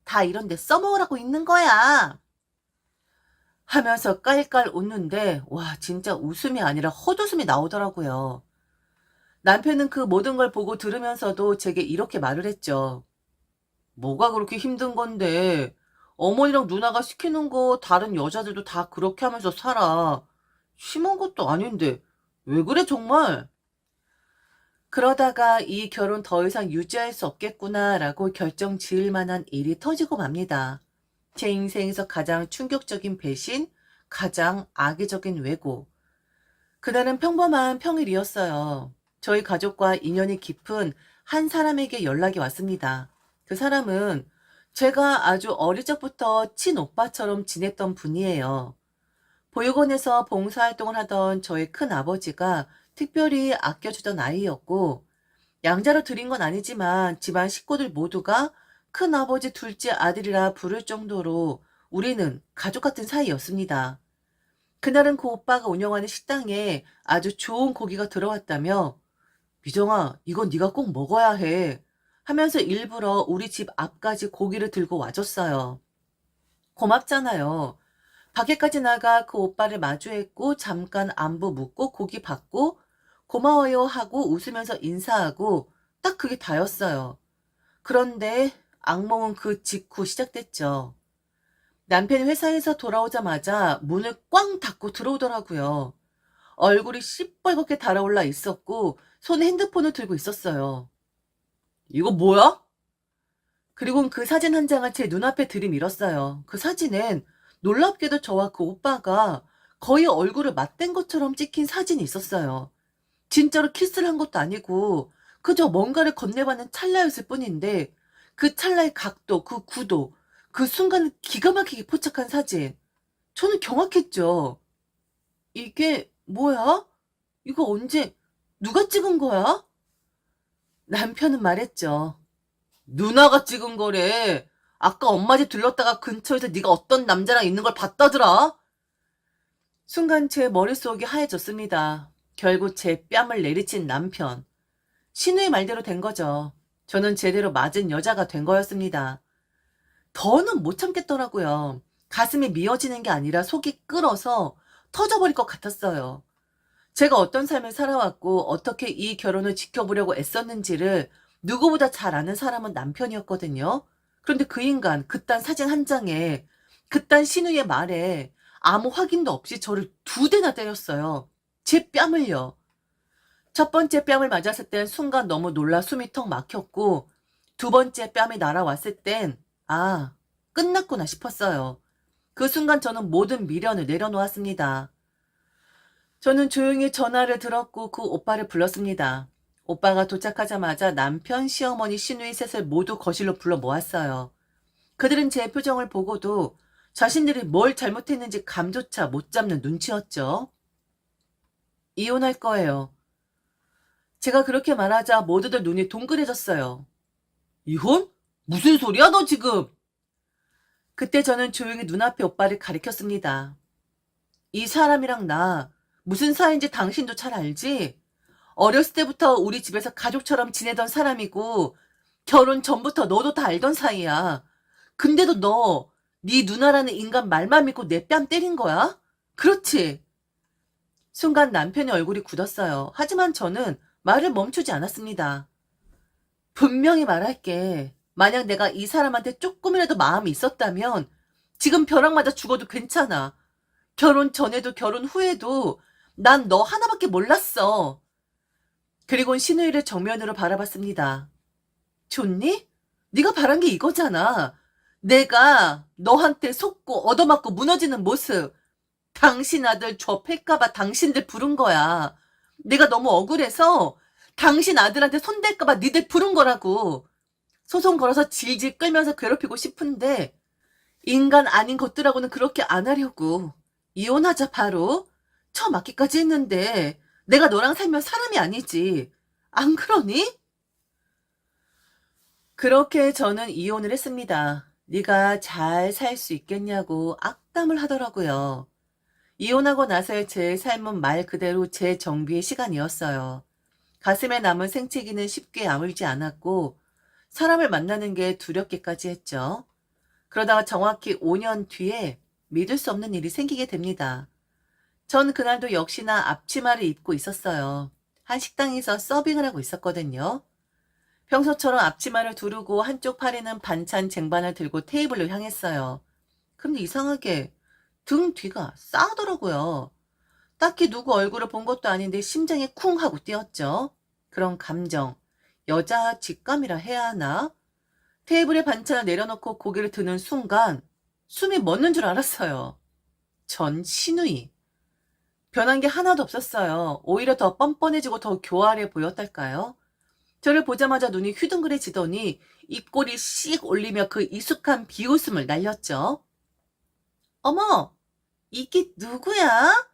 다 이런 데 써먹으라고 있는 거야. 하면서 깔깔 웃는데 와 진짜 웃음이 아니라 헛웃음이 나오더라고요. 남편은 그 모든 걸 보고 들으면서도 제게 이렇게 말을 했죠. 뭐가 그렇게 힘든 건데 어머니랑 누나가 시키는 거 다른 여자들도 다 그렇게 하면서 살아. 심한 것도 아닌데 왜 그래 정말? 그러다가 이 결혼 더 이상 유지할 수 없겠구나라고 결정 지을 만한 일이 터지고 맙니다. 제 인생에서 가장 충격적인 배신, 가장 악의적인 왜곡. 그날은 평범한 평일이었어요. 저희 가족과 인연이 깊은 한 사람에게 연락이 왔습니다. 그 사람은 제가 아주 어릴 적부터 친오빠처럼 지냈던 분이에요. 보육원에서 봉사활동을 하던 저희 큰아버지가 특별히 아껴주던 아이였고, 양자로 드린 건 아니지만 집안 식구들 모두가 큰아버지 둘째 아들이라 부를 정도로 우리는 가족 같은 사이였습니다. 그날은 그 오빠가 운영하는 식당에 아주 좋은 고기가 들어왔다며 미정아, 이건 네가 꼭 먹어야 해 하면서 일부러 우리 집 앞까지 고기를 들고 와줬어요. 고맙잖아요. 밖에까지 나가 그 오빠를 마주했고 잠깐 안부 묻고 고기 받고 고마워요 하고 웃으면서 인사하고 딱 그게 다였어요. 그런데 악몽은 그 직후 시작됐죠. 남편이 회사에서 돌아오자마자 문을 꽝 닫고 들어오더라고요. 얼굴이 시뻘겋게 달아올라 있었고 손에 핸드폰을 들고 있었어요. 이거 뭐야? 그리고 그 사진 한 장을 제 눈앞에 들이밀었어요. 그 사진엔 놀랍게도 저와 그 오빠가 거의 얼굴을 맞댄 것처럼 찍힌 사진이 있었어요. 진짜로 키스를 한 것도 아니고 그저 뭔가를 건네받는 찰나였을 뿐인데 그 찰나의 각도, 그 구도, 그 순간을 기가 막히게 포착한 사진. 저는 경악했죠. 이게 뭐야? 이거 언제 누가 찍은 거야? 남편은 말했죠. 누나가 찍은 거래. 아까 엄마 집 들렀다가 근처에서 네가 어떤 남자랑 있는 걸 봤다더라. 순간 제 머릿속이 하얘졌습니다. 결국 제 뺨을 내리친 남편. 신우의 말대로 된 거죠. 저는 제대로 맞은 여자가 된 거였습니다. 더는 못 참겠더라고요. 가슴이 미어지는 게 아니라 속이 끓어서 터져버릴 것 같았어요. 제가 어떤 삶을 살아왔고 어떻게 이 결혼을 지켜보려고 애썼는지를 누구보다 잘 아는 사람은 남편이었거든요. 그런데 그 인간 그딴 사진 한 장에 그딴 신우의 말에 아무 확인도 없이 저를 2대나 때렸어요. 제 뺨을요. 첫 번째 뺨을 맞았을 땐 순간 너무 놀라 숨이 턱 막혔고 두 번째 뺨이 날아왔을 땐 아, 끝났구나 싶었어요. 그 순간 저는 모든 미련을 내려놓았습니다. 저는 조용히 전화를 들었고 그 오빠를 불렀습니다. 오빠가 도착하자마자 남편, 시어머니, 시누이 셋을 모두 거실로 불러 모았어요. 그들은 제 표정을 보고도 자신들이 뭘 잘못했는지 감조차 못 잡는 눈치였죠. 이혼할 거예요. 제가 그렇게 말하자 모두들 눈이 동그래졌어요. 이혼? 무슨 소리야 너 지금? 그때 저는 조용히 눈앞에 오빠를 가리켰습니다. 이 사람이랑 나 무슨 사이인지 당신도 잘 알지? 어렸을 때부터 우리 집에서 가족처럼 지내던 사람이고 결혼 전부터 너도 다 알던 사이야. 근데도 너, 네 누나라는 인간 말만 믿고 내 뺨 때린 거야? 그렇지? 순간 남편의 얼굴이 굳었어요. 하지만 저는 말을 멈추지 않았습니다. 분명히 말할게. 만약 내가 이 사람한테 조금이라도 마음이 있었다면 지금 벼락 맞아 죽어도 괜찮아. 결혼 전에도 결혼 후에도 난 너 하나밖에 몰랐어. 그리곤 신우이를 정면으로 바라봤습니다. 좋니? 네가 바란 게 이거잖아. 내가 너한테 속고 얻어맞고 무너지는 모습. 당신 아들 접할까봐 당신들 부른 거야. 내가 너무 억울해서 당신 아들한테 손댈까봐 니들 부른 거라고. 소송 걸어서 질질 끌면서 괴롭히고 싶은데 인간 아닌 것들하고는 그렇게 안 하려고. 이혼하자 바로. 처맞기까지 했는데 내가 너랑 살면 사람이 아니지. 안 그러니? 그렇게 저는 이혼을 했습니다. 네가 잘 살 수 있겠냐고 악담을 하더라고요. 이혼하고 나서의 제 삶은 말 그대로 재정비의 시간이었어요. 가슴에 남은 생채기는 쉽게 아물지 않았고 사람을 만나는 게 두렵기까지 했죠. 그러다가 정확히 5년 뒤에 믿을 수 없는 일이 생기게 됩니다. 전 그날도 역시나 앞치마를 입고 있었어요. 한 식당에서 서빙을 하고 있었거든요. 평소처럼 앞치마를 두르고 한쪽 팔에는 반찬 쟁반을 들고 테이블로 향했어요. 근데 이상하게 등 뒤가 싸하더라고요. 딱히 누구 얼굴을 본 것도 아닌데 심장이 쿵 하고 뛰었죠. 그런 감정, 여자 직감이라 해야 하나? 테이블에 반찬을 내려놓고 고개를 드는 순간 숨이 멎는 줄 알았어요. 전 신우이. 변한 게 하나도 없었어요. 오히려 더 뻔뻔해지고 더 교활해 보였달까요? 저를 보자마자 눈이 휘둥그레지더니 입꼬리 씩 올리며 그 익숙한 비웃음을 날렸죠. 어머, 이게 누구야?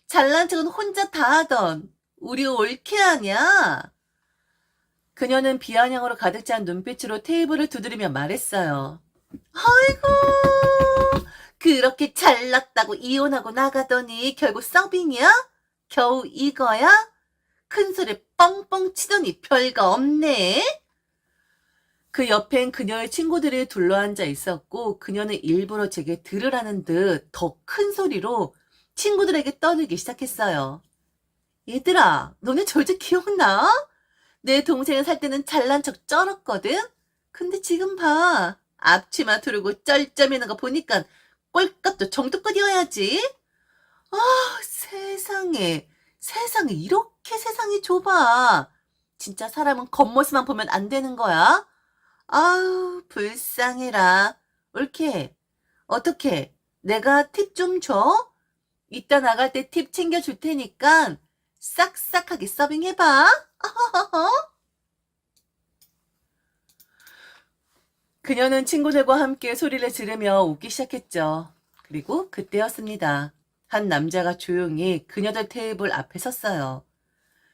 잘난 척은 혼자 다 하던 우리 올케아냐? 그녀는 비아냥으로 가득 찬 눈빛으로 테이블을 두드리며 말했어요. 아이고, 그렇게 잘났다고 이혼하고 나가더니 결국 서빙이야? 겨우 이거야? 큰 소리 뻥뻥 치더니 별거 없네. 그 옆엔 그녀의 친구들이 둘러앉아 있었고 그녀는 일부러 제게 들으라는 듯 더 큰 소리로 친구들에게 떠들기 시작했어요. 얘들아, 너네 저 이제 기억나? 내 동생은 살 때는 잘난 척 쩔었거든? 근데 지금 봐. 앞치마 두르고 쩔쩔매는 거 보니까 꼴값도 정도껏 이어야지. 아, 세상에. 세상에 이렇게 세상이 좁아. 진짜 사람은 겉모습만 보면 안 되는 거야? 아우, 불쌍해라. 옳게. 어떻게? 내가 팁 좀 줘? 이따 나갈 때 팁 챙겨줄 테니까 싹싹하게 서빙해봐. 그녀는 친구들과 함께 소리를 지르며 웃기 시작했죠. 그리고 그때였습니다. 한 남자가 조용히 그녀들 테이블 앞에 섰어요.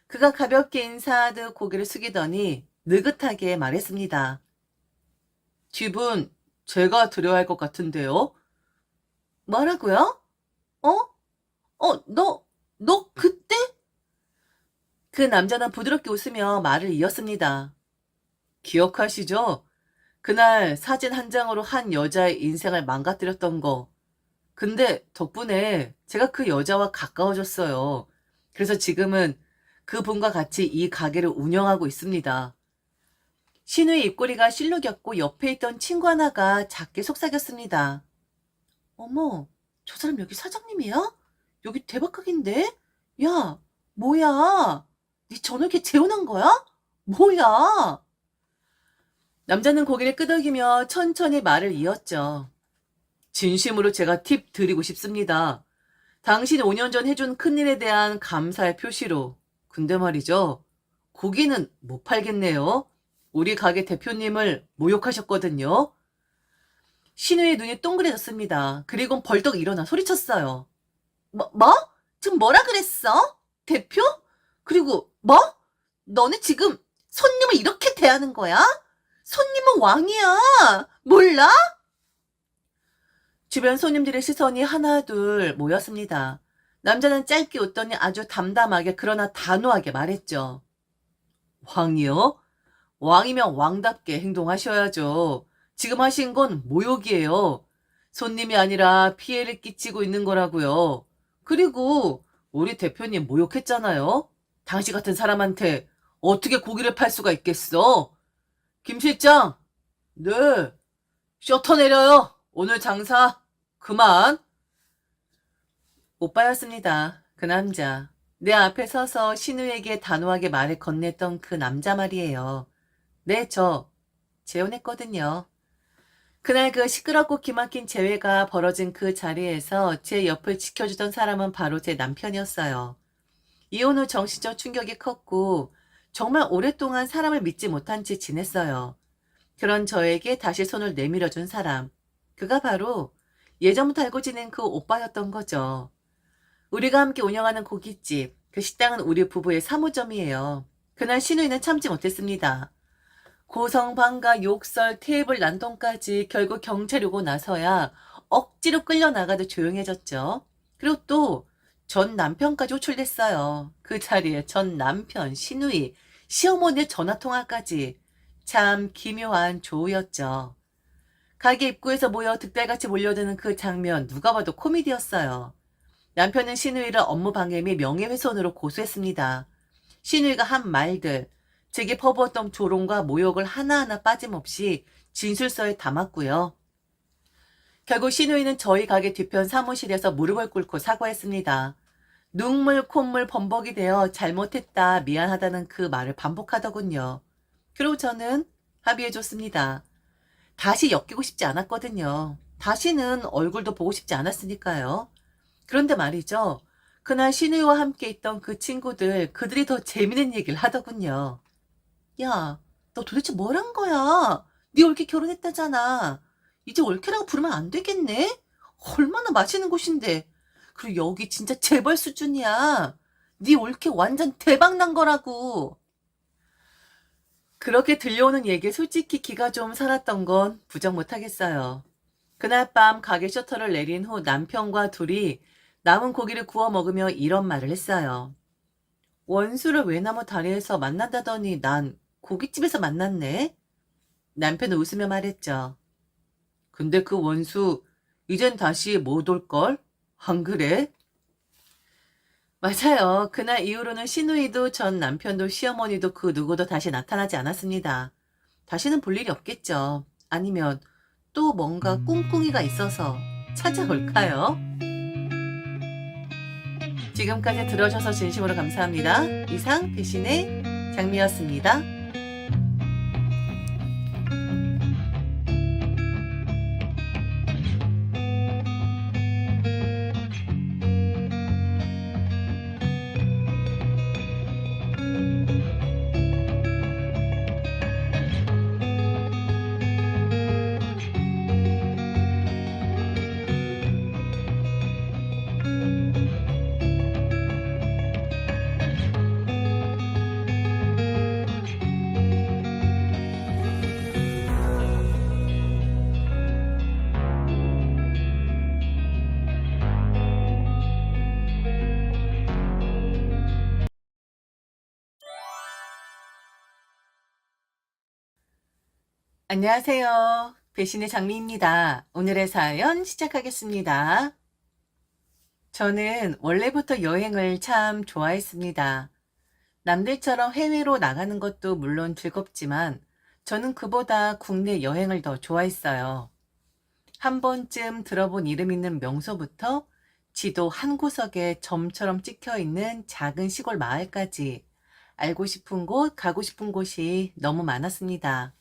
그가 가볍게 인사하듯 고개를 숙이더니 느긋하게 말했습니다. 팁은 제가 드려야 할 것 같은데요. 뭐라고요? 어? 너 그때? 그 남자는 부드럽게 웃으며 말을 이었습니다. 기억하시죠? 그날 사진 한 장으로 한 여자의 인생을 망가뜨렸던 거. 근데 덕분에 제가 그 여자와 가까워졌어요. 그래서 지금은 그분과 같이 이 가게를 운영하고 있습니다. 신우의 입꼬리가 실룩였고 옆에 있던 친구 하나가 작게 속삭였습니다. 어머, 저 사람 여기 사장님이야? 여기 대박각인데? 야, 뭐야? 네 저녁에 재혼한 거야? 뭐야? 남자는 고개를 끄덕이며 천천히 말을 이었죠. 진심으로 제가 팁 드리고 싶습니다. 당신 5년 전 해준 큰일에 대한 감사의 표시로. 근데 말이죠. 고기는 못 팔겠네요. 우리 가게 대표님을 모욕하셨거든요. 신우의 눈이 동그래졌습니다. 그리고 벌떡 일어나 소리쳤어요. 뭐? 지금 뭐라 그랬어? 대표? 그리고 뭐? 너네 지금 손님을 이렇게 대하는 거야? 손님은 왕이야. 몰라? 주변 손님들의 시선이 하나둘 모였습니다. 남자는 짧게 웃더니 아주 담담하게 그러나 단호하게 말했죠. 왕이요? 왕이면 왕답게 행동하셔야죠. 지금 하신 건 모욕이에요. 손님이 아니라 피해를 끼치고 있는 거라고요. 그리고 우리 대표님 모욕했잖아요. 당신 같은 사람한테 어떻게 고기를 팔 수가 있겠어? 김 실장, 네, 셔터 내려요. 오늘 장사 그만. 오빠였습니다. 그 남자, 내 앞에 서서 신우에게 단호하게 말을 건넸던 그 남자 말이에요. 네, 저 재혼했거든요. 그날 그 시끄럽고 기막힌 재회가 벌어진 그 자리에서 제 옆을 지켜주던 사람은 바로 제 남편이었어요. 이혼 후 정신적 충격이 컸고 정말 오랫동안 사람을 믿지 못한 채 지냈어요. 그런 저에게 다시 손을 내밀어준 사람. 그가 바로 예전부터 알고 지낸 그 오빠였던 거죠. 우리가 함께 운영하는 고깃집, 그 식당은 우리 부부의 사무점이에요. 그날 신우이는 참지 못했습니다. 고성방가 욕설, 테이블 난동까지 결국 경찰이 오고 나서야 억지로 끌려나가도 조용해졌죠. 그리고 또 전 남편까지 호출됐어요. 그 자리에 전 남편, 신우이, 시어머니의 전화통화까지. 참 기묘한 조우였죠. 가게 입구에서 모여 득달같이 몰려드는 그 장면 누가 봐도 코미디였어요. 남편은 신우이를 업무 방해 및 명예훼손으로 고소했습니다. 신우이가 한 말들, 제게 퍼부었던 조롱과 모욕을 하나하나 빠짐없이 진술서에 담았고요. 결국 신우이는 저희 가게 뒤편 사무실에서 무릎을 꿇고 사과했습니다. 눈물 콧물 범벅이 되어 잘못했다 미안하다는 그 말을 반복하더군요. 그리고 저는 합의해줬습니다. 다시 엮이고 싶지 않았거든요. 다시는 얼굴도 보고 싶지 않았으니까요. 그런데 말이죠. 그날 신우이와 함께 있던 그 친구들, 그들이 더 재밌는 얘기를 하더군요. 야, 너 도대체 뭘 한 거야? 네 올케 결혼했다잖아. 이제 올케라고 부르면 안 되겠네? 얼마나 맛있는 곳인데. 그리고 여기 진짜 재벌 수준이야. 네 올케 완전 대박 난 거라고. 그렇게 들려오는 얘기에 솔직히 기가 좀 살았던 건 부정 못하겠어요. 그날 밤 가게 셔터를 내린 후 남편과 둘이 남은 고기를 구워 먹으며 이런 말을 했어요. 원수를 외나무 다리에서 만난다더니 난 고깃집에서 만났네. 남편은 웃으며 말했죠. 근데 그 원수 이젠 다시 못 올걸? 안 그래? 맞아요. 그날 이후로는 신우이도 전 남편도 시어머니도 그 누구도 다시 나타나지 않았습니다. 다시는 볼 일이 없겠죠. 아니면 또 뭔가 꿍꿍이가 있어서 찾아올까요? 지금까지 들어주셔서 진심으로 감사합니다. 이상 배신의 장미였습니다. 안녕하세요. 배신의 장미입니다. 오늘의 사연 시작하겠습니다. 저는 원래부터 여행을 참 좋아했습니다. 남들처럼 해외로 나가는 것도 물론 즐겁지만 저는 그보다 국내 여행을 더 좋아했어요. 한 번쯤 들어본 이름 있는 명소부터 지도 한 구석에 점처럼 찍혀 있는 작은 시골 마을까지 알고 싶은 곳, 가고 싶은 곳이 너무 많았습니다.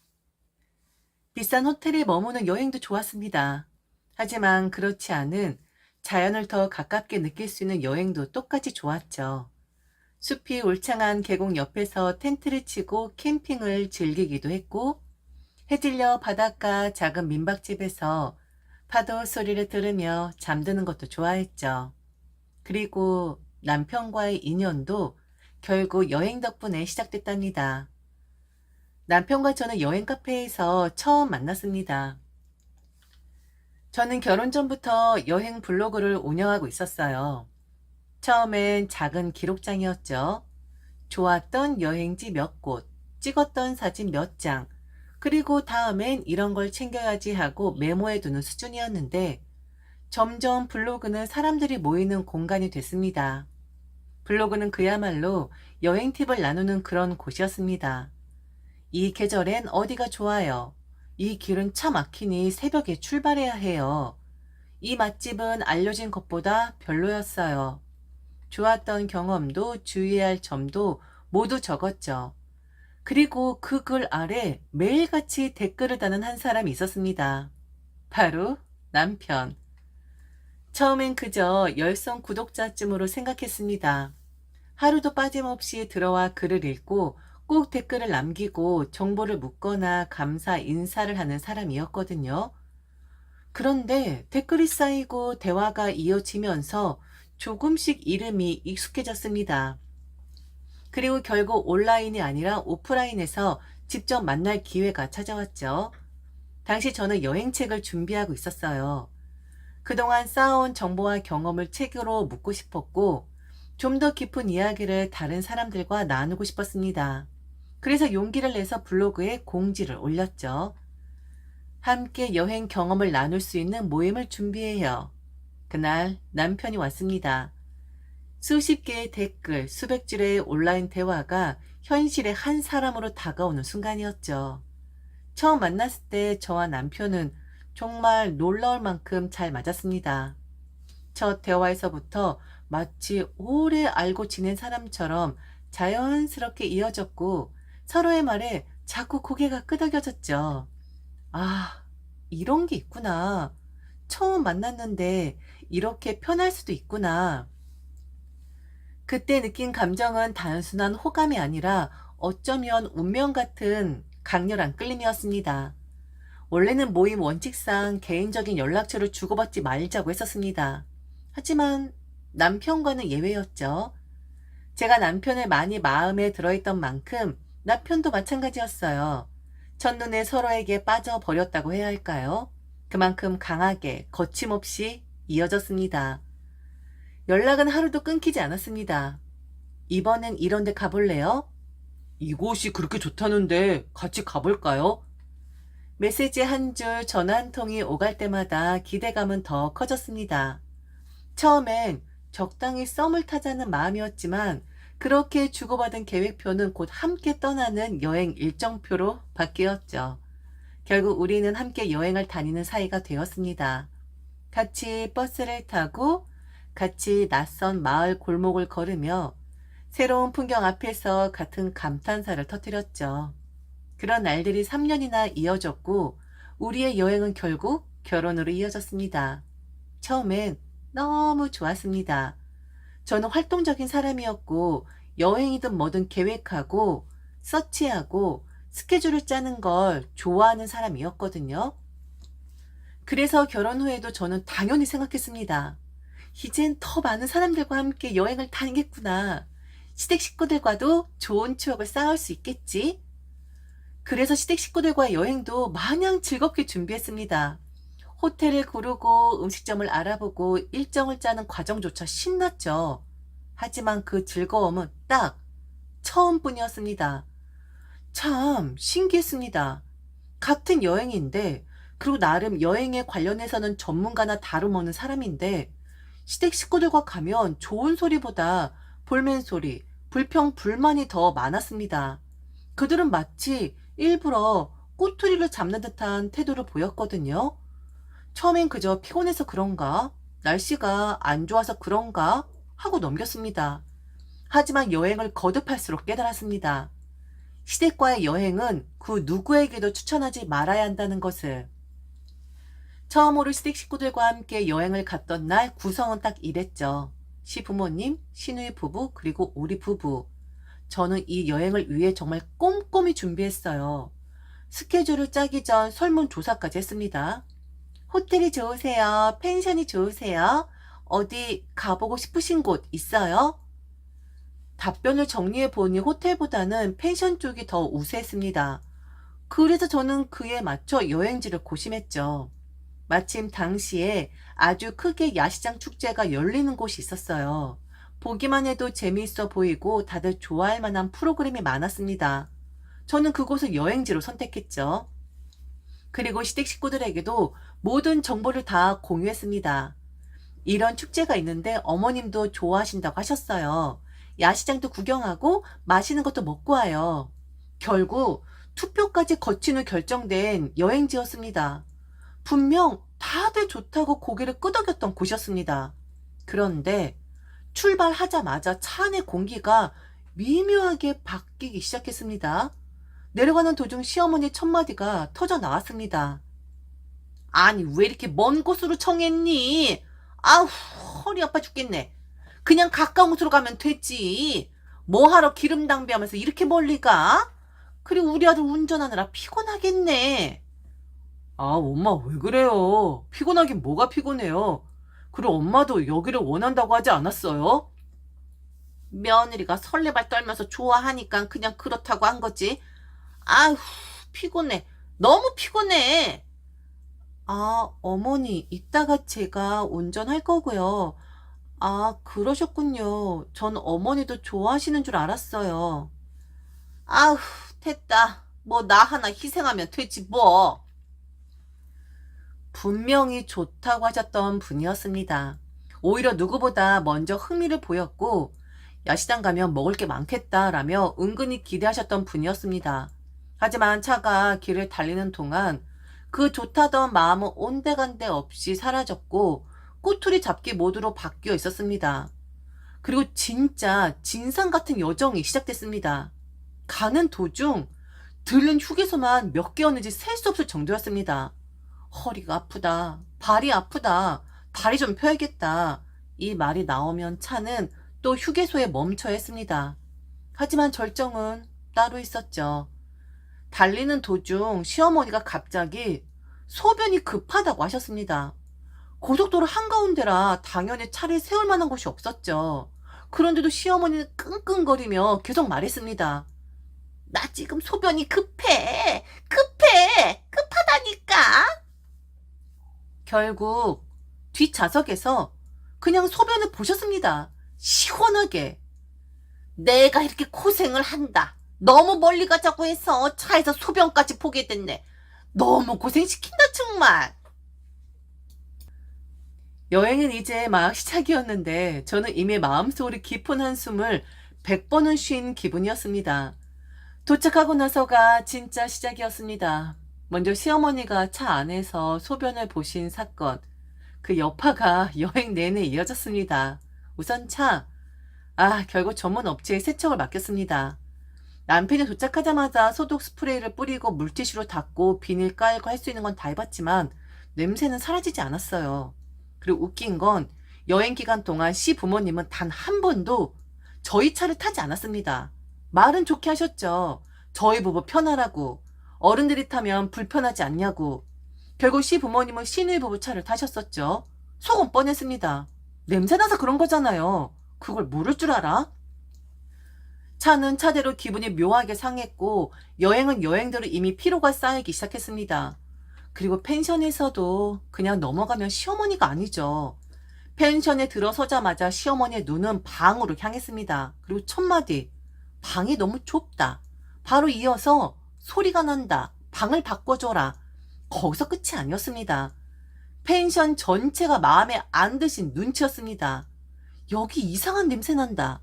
비싼 호텔에 머무는 여행도 좋았습니다. 하지만 그렇지 않은 자연을 더 가깝게 느낄 수 있는 여행도 똑같이 좋았죠. 숲이 울창한 계곡 옆에서 텐트를 치고 캠핑을 즐기기도 했고, 해질녘 바닷가 작은 민박집에서 파도 소리를 들으며 잠드는 것도 좋아했죠. 그리고 남편과의 인연도 결국 여행 덕분에 시작됐답니다. 남편과 저는 여행 카페에서 처음 만났습니다. 저는 결혼 전부터 여행 블로그를 운영하고 있었어요. 처음엔 작은 기록장이었죠. 좋았던 여행지 몇 곳, 찍었던 사진 몇 장, 그리고 다음엔 이런 걸 챙겨야지 하고 메모해두는 수준이었는데 점점 블로그는 사람들이 모이는 공간이 됐습니다. 블로그는 그야말로 여행 팁을 나누는 그런 곳이었습니다. 이 계절엔 어디가 좋아요? 이 길은 차 막히니 새벽에 출발해야 해요. 이 맛집은 알려진 것보다 별로였어요. 좋았던 경험도 주의해야 할 점도 모두 적었죠. 그리고 그 글 아래 매일같이 댓글을 다는 한 사람이 있었습니다. 바로 남편. 처음엔 그저 열성 구독자쯤으로 생각했습니다. 하루도 빠짐없이 들어와 글을 읽고 꼭 댓글을 남기고 정보를 묻거나 감사 인사를 하는 사람이었거든요. 그런데 댓글이 쌓이고 대화가 이어지면서 조금씩 이름이 익숙해졌습니다. 그리고 결국 온라인이 아니라 오프라인에서 직접 만날 기회가 찾아왔죠. 당시 저는 여행책을 준비하고 있었어요. 그동안 쌓아온 정보와 경험을 책으로 묻고 싶었고, 좀 더 깊은 이야기를 다른 사람들과 나누고 싶었습니다. 그래서 용기를 내서 블로그에 공지를 올렸죠. 함께 여행 경험을 나눌 수 있는 모임을 준비해요. 그날 남편이 왔습니다. 수십 개의 댓글, 수백 줄의 온라인 대화가 현실의 한 사람으로 다가오는 순간이었죠. 처음 만났을 때 저와 남편은 정말 놀라울 만큼 잘 맞았습니다. 첫 대화에서부터 마치 오래 알고 지낸 사람처럼 자연스럽게 이어졌고 서로의 말에 자꾸 고개가 끄덕여졌죠. 아, 이런 게 있구나. 처음 만났는데 이렇게 편할 수도 있구나. 그때 느낀 감정은 단순한 호감이 아니라 어쩌면 운명 같은 강렬한 끌림이었습니다. 원래는 모임 원칙상 개인적인 연락처를 주고받지 말자고 했었습니다. 하지만 남편과는 예외였죠. 제가 남편을 많이 마음에 들어있던 만큼 남편도 마찬가지였어요. 첫눈에 서로에게 빠져버렸다고 해야 할까요? 그만큼 강하게 거침없이 이어졌습니다. 연락은 하루도 끊기지 않았습니다. 이번엔 이런 데 가볼래요? 이곳이 그렇게 좋다는데 같이 가볼까요? 메시지 한 줄, 전화 한 통이 오갈 때마다 기대감은 더 커졌습니다. 처음엔 적당히 썸을 타자는 마음이었지만 그렇게 주고받은 계획표는 곧 함께 떠나는 여행 일정표로 바뀌었죠. 결국 우리는 함께 여행을 다니는 사이가 되었습니다. 같이 버스를 타고 같이 낯선 마을 골목을 걸으며 새로운 풍경 앞에서 같은 감탄사를 터뜨렸죠. 그런 날들이 3년이나 이어졌고 우리의 여행은 결국 결혼으로 이어졌습니다. 처음엔 너무 좋았습니다. 저는 활동적인 사람이었고 여행이든 뭐든 계획하고 서치하고 스케줄을 짜는 걸 좋아하는 사람이었거든요. 그래서 결혼 후에도 저는 당연히 생각했습니다. 이젠 더 많은 사람들과 함께 여행을 다니겠구나. 시댁 식구들과도 좋은 추억을 쌓을 수 있겠지. 그래서 시댁 식구들과의 여행도 마냥 즐겁게 준비했습니다. 호텔을 고르고 음식점을 알아보고 일정을 짜는 과정조차 신났죠. 하지만 그 즐거움은 딱 처음뿐이었습니다. 참 신기했습니다. 같은 여행인데, 그리고 나름 여행에 관련해서는 전문가나 다름없는 사람인데 시댁 식구들과 가면 좋은 소리보다 볼멘 소리, 불평, 불만이 더 많았습니다. 그들은 마치 일부러 꼬투리를 잡는 듯한 태도를 보였거든요. 처음엔 그저 피곤해서 그런가, 날씨가 안 좋아서 그런가 하고 넘겼습니다. 하지만 여행을 거듭할수록 깨달았습니다. 시댁과의 여행은 그 누구에게도 추천하지 말아야 한다는 것을. 처음으로 시댁 식구들과 함께 여행을 갔던 날 구성은 딱 이랬죠. 시부모님, 시누이 부부, 그리고 우리 부부. 저는 이 여행을 위해 정말 꼼꼼히 준비했어요. 스케줄을 짜기 전 설문조사까지 했습니다. 호텔이 좋으세요? 펜션이 좋으세요? 어디 가보고 싶으신 곳 있어요? 답변을 정리해 보니 호텔보다는 펜션 쪽이 더 우세했습니다. 그래서 저는 그에 맞춰 여행지를 고심했죠. 마침 당시에 아주 크게 야시장 축제가 열리는 곳이 있었어요. 보기만 해도 재미있어 보이고 다들 좋아할 만한 프로그램이 많았습니다. 저는 그곳을 여행지로 선택했죠. 그리고 시댁 식구들에게도 모든 정보를 다 공유했습니다. 이런 축제가 있는데 어머님도 좋아하신다고 하셨어요. 야시장도 구경하고 맛있는 것도 먹고 와요. 결국 투표까지 거친 후 결정된 여행지였습니다. 분명 다들 좋다고 고개를 끄덕였던 곳이었습니다. 그런데 출발하자마자 차 안의 공기가 미묘하게 바뀌기 시작했습니다. 내려가는 도중 시어머니 첫마디가 터져 나왔습니다. 아니, 왜 이렇게 먼 곳으로 청했니? 아우, 허리 아파 죽겠네. 그냥 가까운 곳으로 가면 되지. 뭐하러 기름 낭비하면서 이렇게 멀리 가? 그리고 우리 아들 운전하느라 피곤하겠네. 아, 엄마 왜 그래요? 피곤하긴 뭐가 피곤해요? 그리고 엄마도 여기를 원한다고 하지 않았어요? 며느리가 설레발 떨면서 좋아하니까 그냥 그렇다고 한 거지. 아휴, 피곤해. 너무 피곤해. 아, 어머니, 이따가 제가 운전할 거고요. 아, 그러셨군요. 전 어머니도 좋아하시는 줄 알았어요. 아휴, 됐다. 뭐 나 하나 희생하면 되지 뭐. 분명히 좋다고 하셨던 분이었습니다. 오히려 누구보다 먼저 흥미를 보였고 야시장 가면 먹을 게 많겠다라며 은근히 기대하셨던 분이었습니다. 하지만 차가 길을 달리는 동안 그 좋다던 마음은 온데간데 없이 사라졌고 꼬투리 잡기 모드로 바뀌어 있었습니다. 그리고 진짜 진상 같은 여정이 시작됐습니다. 가는 도중 들른 휴게소만 몇 개였는지 셀 수 없을 정도였습니다. 허리가 아프다. 발이 아프다. 다리 좀 펴야겠다. 이 말이 나오면 차는 또 휴게소에 멈춰야 했습니다. 하지만 절정은 따로 있었죠. 달리는 도중 시어머니가 갑자기 소변이 급하다고 하셨습니다. 고속도로 한가운데라 당연히 차를 세울 만한 곳이 없었죠. 그런데도 시어머니는 끙끙거리며 계속 말했습니다. 나 지금 소변이 급해. 급하다니까. 결국 뒷좌석에서 그냥 소변을 보셨습니다. 시원하게. 내가 이렇게 고생을 한다. 너무 멀리 가자고 해서 차에서 소변까지 보게 됐네. 너무 고생시킨다 정말. 여행은 이제 막 시작이었는데 저는 이미 마음속으로 깊은 한숨을 100번은 쉰 기분이었습니다. 도착하고 나서가 진짜 시작이었습니다. 먼저 시어머니가 차 안에서 소변을 보신 사건, 그 여파가 여행 내내 이어졌습니다. 우선 결국 전문 업체에 세척을 맡겼습니다. 남편이 도착하자마자 소독 스프레이를 뿌리고 물티슈로 닦고 비닐 깔고 할 수 있는 건 다 해봤지만 냄새는 사라지지 않았어요. 그리고 웃긴 건 여행 기간 동안 시부모님은 단 한 번도 저희 차를 타지 않았습니다. 말은 좋게 하셨죠. 저희 부부 편하라고. 어른들이 타면 불편하지 않냐고. 결국 시부모님은 시누이 부부 차를 타셨었죠. 속은 뻔했습니다. 냄새나서 그런 거잖아요. 그걸 모를 줄 알아? 차는 차대로 기분이 묘하게 상했고 여행은 여행대로 이미 피로가 쌓이기 시작했습니다. 그리고 펜션에서도 그냥 넘어가면 시어머니가 아니죠. 펜션에 들어서자마자 시어머니의 눈은 방으로 향했습니다. 그리고 첫마디, 방이 너무 좁다. 바로 이어서 소리가 난다. 방을 바꿔줘라. 거기서 끝이 아니었습니다. 펜션 전체가 마음에 안 드신 눈치였습니다. 여기 이상한 냄새 난다.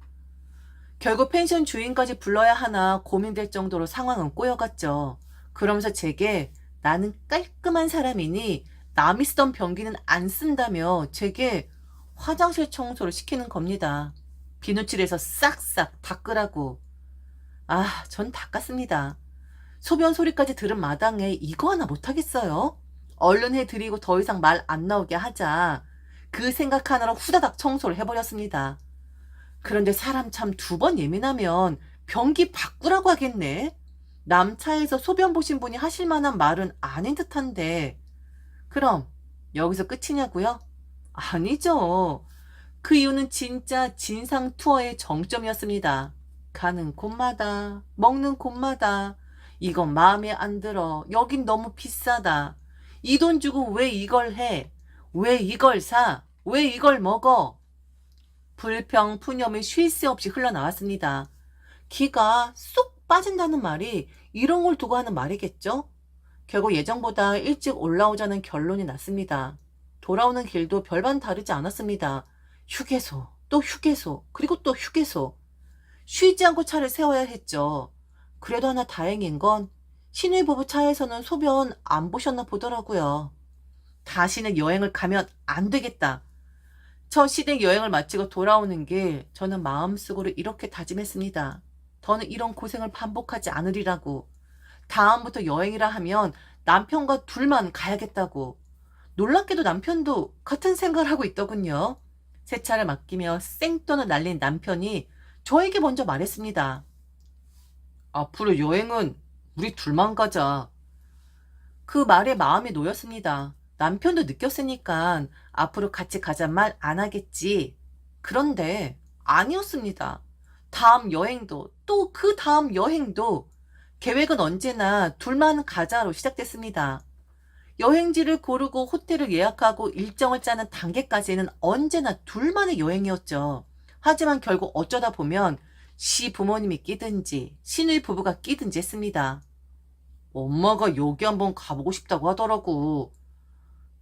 결국 펜션 주인까지 불러야 하나 고민될 정도로 상황은 꼬여갔죠. 그러면서 제게 나는 깔끔한 사람이니 남이 쓰던 변기는 안 쓴다며 제게 화장실 청소를 시키는 겁니다. 비누칠해서 싹싹 닦으라고. 전 닦았습니다. 소변 소리까지 들은 마당에 이거 하나 못하겠어요? 얼른 해드리고 더 이상 말 안 나오게 하자. 그 생각하느라 후다닥 청소를 해버렸습니다. 그런데 사람 참 2번 예민하면 변기 바꾸라고 하겠네. 남차에서 소변 보신 분이 하실 만한 말은 아닌 듯한데. 그럼 여기서 끝이냐고요? 아니죠. 그 이유는 진짜 진상 투어의 정점이었습니다. 가는 곳마다, 먹는 곳마다 이건 마음에 안 들어. 여긴 너무 비싸다. 이 돈 주고 왜 이걸 해? 왜 이걸 사? 왜 이걸 먹어? 불평, 푸념이 쉴 새 없이 흘러나왔습니다. 기가 쏙 빠진다는 말이 이런 걸 두고 하는 말이겠죠? 결국 예정보다 일찍 올라오자는 결론이 났습니다. 돌아오는 길도 별반 다르지 않았습니다. 휴게소, 또 휴게소, 그리고 또 휴게소. 쉬지 않고 차를 세워야 했죠. 그래도 하나 다행인 건 신우이 부부 차에서는 소변 안 보셨나 보더라고요. 다시는 여행을 가면 안 되겠다. 첫 시댁 여행을 마치고 돌아오는 길 저는 마음속으로 이렇게 다짐했습니다. 더는 이런 고생을 반복하지 않으리라고. 다음부터 여행이라 하면 남편과 둘만 가야겠다고. 놀랍게도 남편도 같은 생각을 하고 있더군요. 세차를 맡기며 생돈을 날린 남편이 저에게 먼저 말했습니다. 앞으로 여행은 우리 둘만 가자. 그 말에 마음이 놓였습니다. 남편도 느꼈으니까 앞으로 같이 가자 말 안 하겠지. 그런데 아니었습니다. 다음 여행도 또 그 다음 여행도 계획은 언제나 둘만 가자로 시작됐습니다. 여행지를 고르고 호텔을 예약하고 일정을 짜는 단계까지는 언제나 둘만의 여행이었죠. 하지만 결국 어쩌다 보면 시부모님이 끼든지 시누이 부부가 끼든지 했습니다. 엄마가 여기 한번 가보고 싶다고 하더라고.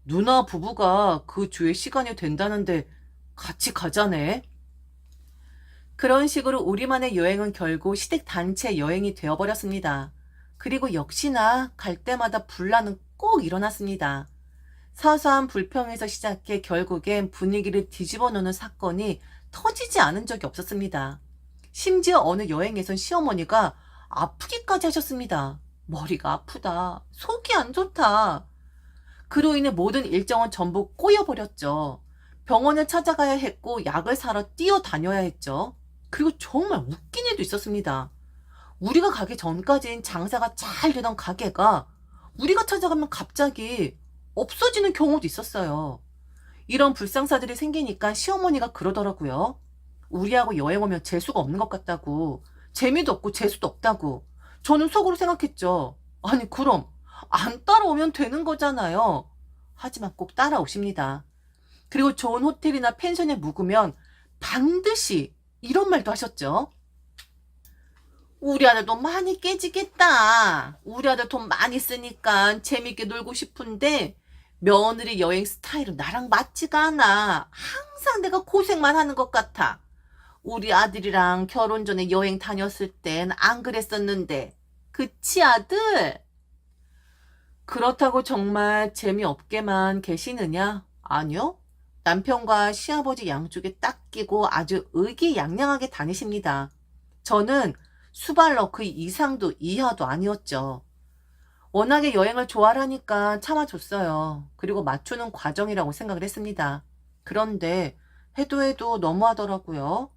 누나 부부가 그 주에 시간이 된다는데 같이 가자네. 그런 식으로 우리만의 여행은 결국 시댁 단체 여행이 되어버렸습니다. 그리고 역시나 갈 때마다 분란은 꼭 일어났습니다. 사소한 불평에서 시작해 결국엔 분위기를 뒤집어 놓는 사건이 터지지 않은 적이 없었습니다. 심지어 어느 여행에선 시어머니가 아프기까지 하셨습니다. 머리가 아프다. 속이 안 좋다. 그로 인해 모든 일정은 전부 꼬여버렸죠. 병원을 찾아가야 했고 약을 사러 뛰어다녀야 했죠. 그리고 정말 웃긴 일도 있었습니다. 우리가 가기 전까진 장사가 잘 되던 가게가 우리가 찾아가면 갑자기 없어지는 경우도 있었어요. 이런 불상사들이 생기니까 시어머니가 그러더라고요. 우리하고 여행 오면 재수가 없는 것 같다고. 재미도 없고 재수도 없다고. 저는 속으로 생각했죠. 아니 그럼 안 따라오면 되는 거잖아요. 하지만 꼭 따라오십니다. 그리고 좋은 호텔이나 펜션에 묵으면 반드시 이런 말도 하셨죠. 우리 아들 돈 많이 깨지겠다. 우리 아들 돈 많이 쓰니까 재밌게 놀고 싶은데 며느리 여행 스타일은 나랑 맞지가 않아. 항상 내가 고생만 하는 것 같아. 우리 아들이랑 결혼 전에 여행 다녔을 땐 안 그랬었는데. 그치 아들? 그렇다고 정말 재미없게만 계시느냐? 아니요. 남편과 시아버지 양쪽에 딱 끼고 아주 의기양양하게 다니십니다. 저는 수발러 그 이상도 이하도 아니었죠. 워낙에 여행을 좋아하니까 참아줬어요. 그리고 맞추는 과정이라고 생각을 했습니다. 그런데 해도 너무하더라고요.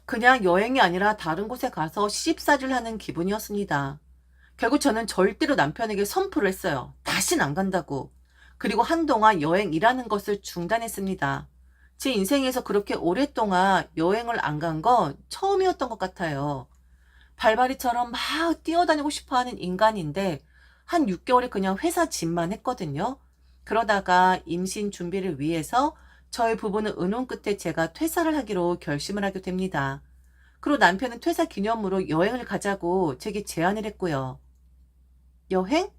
그냥 여행이 아니라 다른 곳에 가서 시집살이를 하는 기분이었습니다. 결국 저는 절대로 남편에게 선포를 했어요. 다신 안 간다고. 그리고 한동안 여행이라는 것을 중단했습니다. 제 인생에서 그렇게 오랫동안 여행을 안 간 건 처음이었던 것 같아요. 발바리처럼 막 뛰어다니고 싶어하는 인간인데 한 6개월에 그냥 회사 집만 했거든요. 그러다가 임신 준비를 위해서 저희 부부는 의논 끝에 제가 퇴사를 하기로 결심을 하게 됩니다. 그리고 남편은 퇴사 기념으로 여행을 가자고 제게 제안을 했고요. 여행?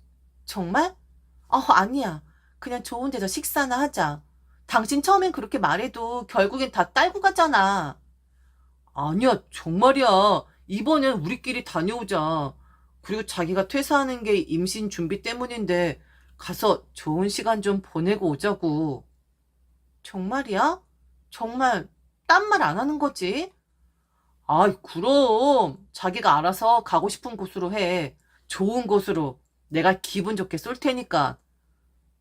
정말? 아니야. 그냥 좋은 데서 식사나 하자. 당신 처음엔 그렇게 말해도 결국엔 다 딸고 가잖아. 아니야, 정말이야. 이번엔 우리끼리 다녀오자. 그리고 자기가 퇴사하는 게 임신 준비 때문인데 가서 좋은 시간 좀 보내고 오자고. 정말이야? 정말 딴 말 안 하는 거지? 아이, 그럼 자기가 알아서 가고 싶은 곳으로 해. 좋은 곳으로. 내가 기분 좋게 쏠 테니까.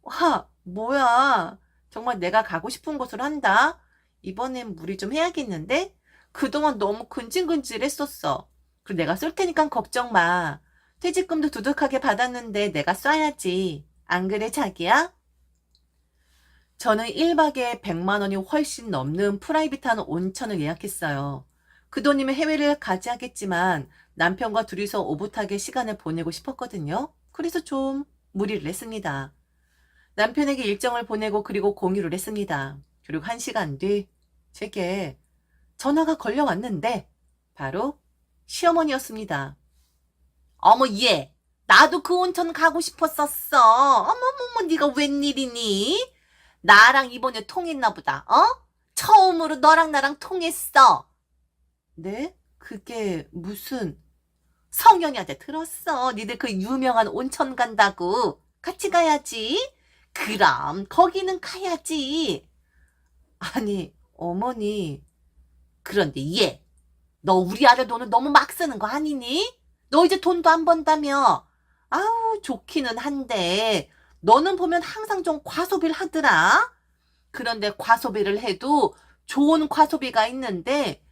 와, 뭐야. 정말 내가 가고 싶은 곳으로 한다. 이번엔 무리 좀 해야겠는데? 그동안 너무 근질근질했었어. 그리고 내가 쏠 테니까 걱정 마. 퇴직금도 두둑하게 받았는데 내가 쏴야지. 안 그래, 자기야? 저는 1박에 100만 원이 훨씬 넘는 프라이빗한 온천을 예약했어요. 그 돈이면 해외를 가지 하겠지만 남편과 둘이서 오붓하게 시간을 보내고 싶었거든요. 그래서 좀 무리를 했습니다. 남편에게 일정을 보내고 그리고 공유를 했습니다. 그리고 1시간 뒤 제게 전화가 걸려왔는데 바로 시어머니였습니다. 어머 얘, 나도 그 온천 가고 싶었었어. 어머머머 네가 웬일이니? 나랑 이번에 통했나 보다. 처음으로 너랑 나랑 통했어. 네? 그게 무슨... 성현이한테 들었어. 니들 그 유명한 온천 간다고. 같이 가야지. 그럼 거기는 가야지. 아니, 어머니. 그런데 얘, 너 우리 아들 돈을 너무 막 쓰는 거 아니니? 너 이제 돈도 안 번다며. 아우, 좋기는 한데, 너는 보면 항상 좀 과소비를 하더라. 그런데 과소비를 해도 좋은 과소비가 있는데,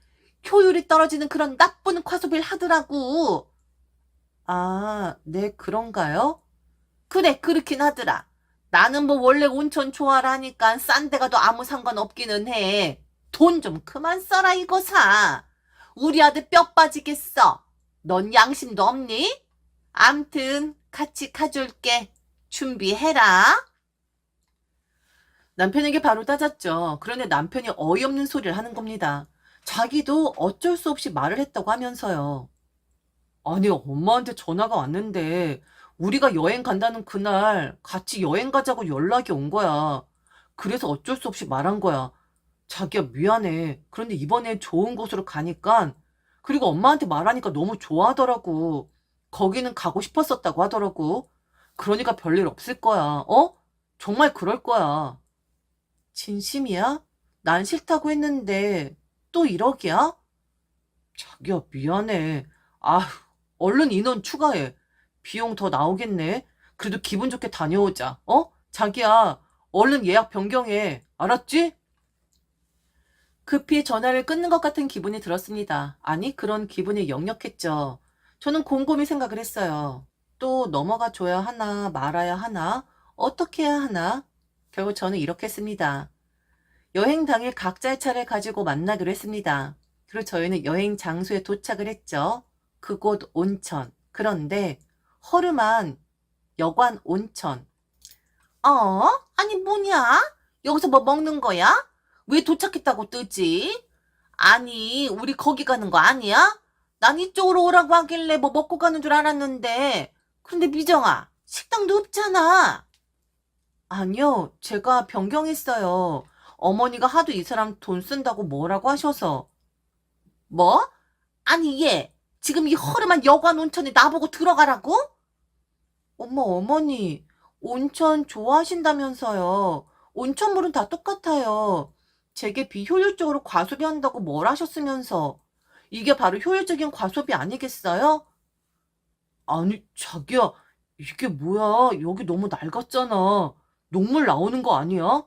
효율이 떨어지는 그런 나쁜 과소비를 하더라고. 아, 네, 그런가요? 그래, 그렇긴 하더라. 나는 뭐 원래 온천 좋아라니까 싼 데 가도 아무 상관없기는 해. 돈 좀 그만 써라 이거사. 우리 아들 뼈 빠지겠어. 넌 양심도 없니? 암튼 같이 가줄게. 준비해라. 남편에게 바로 따졌죠. 그런데 남편이 어이없는 소리를 하는 겁니다. 자기도 어쩔 수 없이 말을 했다고 하면서요. 아니, 엄마한테 전화가 왔는데, 우리가 여행 간다는 그날 같이 여행 가자고 연락이 온 거야. 그래서 어쩔 수 없이 말한 거야. 자기야, 미안해. 그런데 이번에 좋은 곳으로 가니까, 그리고 엄마한테 말하니까 너무 좋아하더라고. 거기는 가고 싶었었다고 하더라고. 그러니까 별일 없을 거야. 어? 정말 그럴 거야. 진심이야? 난 싫다고 했는데, 또 이러기야? 자기야, 미안해. 아휴, 얼른 인원 추가해. 비용 더 나오겠네. 그래도 기분 좋게 다녀오자. 어? 자기야, 얼른 예약 변경해. 알았지? 급히 전화를 끊는 것 같은 기분이 들었습니다. 아니, 그런 기분이 역력했죠. 저는 곰곰이 생각을 했어요. 또 넘어가 줘야 하나, 말아야 하나, 어떻게 해야 하나? 결국 저는 이렇게 했습니다. 여행 당일 각자의 차를 가지고 만나기로 했습니다. 그리고 저희는 여행 장소에 도착을 했죠. 그곳 온천. 그런데 허름한 여관 온천. 어? 아니 뭐냐? 여기서 뭐 먹는 거야? 왜 도착했다고 뜨지? 아니, 우리 거기 가는 거 아니야? 난 이쪽으로 오라고 하길래 뭐 먹고 가는 줄 알았는데. 그런데 미정아, 식당도 없잖아. 아니요, 제가 변경했어요. 어머니가 하도 이 사람 돈 쓴다고 뭐라고 하셔서. 뭐? 아니, 얘, 지금 이 허름한 여관 온천에 나보고 들어가라고? 어머, 어머니, 온천 좋아하신다면서요. 온천물은 다 똑같아요. 제게 비효율적으로 과소비한다고 뭘 하셨으면서. 이게 바로 효율적인 과소비 아니겠어요? 아니, 자기야, 이게 뭐야? 여기 너무 낡았잖아. 녹물 나오는 거 아니야?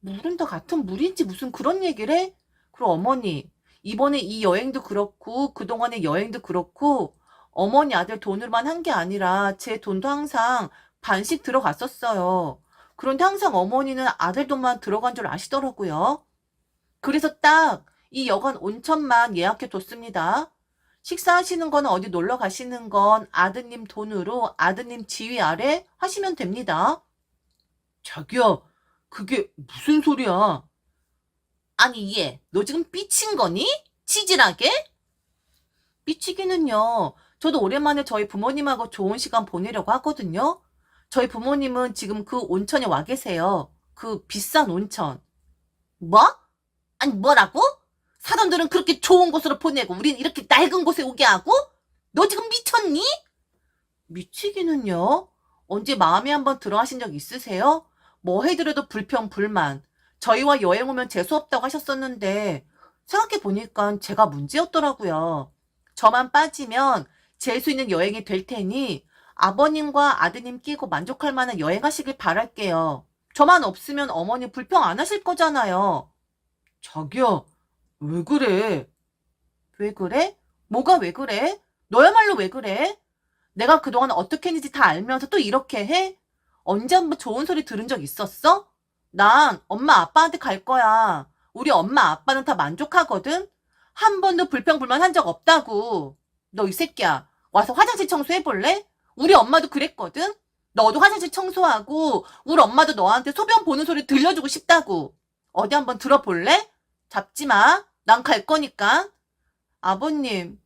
물은 다 같은 물이지 무슨 그런 얘기를 해? 그럼 어머니, 이번에 이 여행도 그렇고 그동안의 여행도 그렇고 어머니 아들 돈으로만 한 게 아니라 제 돈도 항상 반씩 들어갔었어요. 그런데 항상 어머니는 아들 돈만 들어간 줄 아시더라고요. 그래서 딱 이 여관 온천만 예약해 뒀습니다. 식사하시는 거나 어디 놀러 가시는 건 아드님 돈으로 아드님 지휘 아래 하시면 됩니다. 자기야, 그게 무슨 소리야? 아니, 얘, 너 지금 삐친 거니? 치질하게? 삐치기는요. 저도 오랜만에 저희 부모님하고 좋은 시간 보내려고 하거든요. 저희 부모님은 지금 그 온천에 와 계세요. 그 비싼 온천. 뭐? 아니, 뭐라고? 사람들은 그렇게 좋은 곳으로 보내고 우린 이렇게 낡은 곳에 오게 하고? 너 지금 미쳤니? 미치기는요. 언제 마음에 한번 들어 하신 적 있으세요? 뭐 해드려도 불평, 불만. 저희와 여행 오면 재수없다고 하셨었는데 생각해보니까 제가 문제였더라고요. 저만 빠지면 재수 있는 여행이 될 테니 아버님과 아드님 끼고 만족할 만한 여행하시길 바랄게요. 저만 없으면 어머니 불평 안 하실 거잖아요. 자기야, 왜 그래? 왜 그래? 뭐가 왜 그래? 너야말로 왜 그래? 내가 그동안 어떻게 했는지 다 알면서 또 이렇게 해? 언제 한번 좋은 소리 들은 적 있었어? 난 엄마 아빠한테 갈 거야. 우리 엄마 아빠는 다 만족하거든? 한 번도 불평불만 한 적 없다고. 너 이 새끼야. 와서 화장실 청소해볼래? 우리 엄마도 그랬거든? 너도 화장실 청소하고 우리 엄마도 너한테 소변 보는 소리 들려주고 싶다고. 어디 한번 들어볼래? 잡지 마. 난 갈 거니까. 아버님,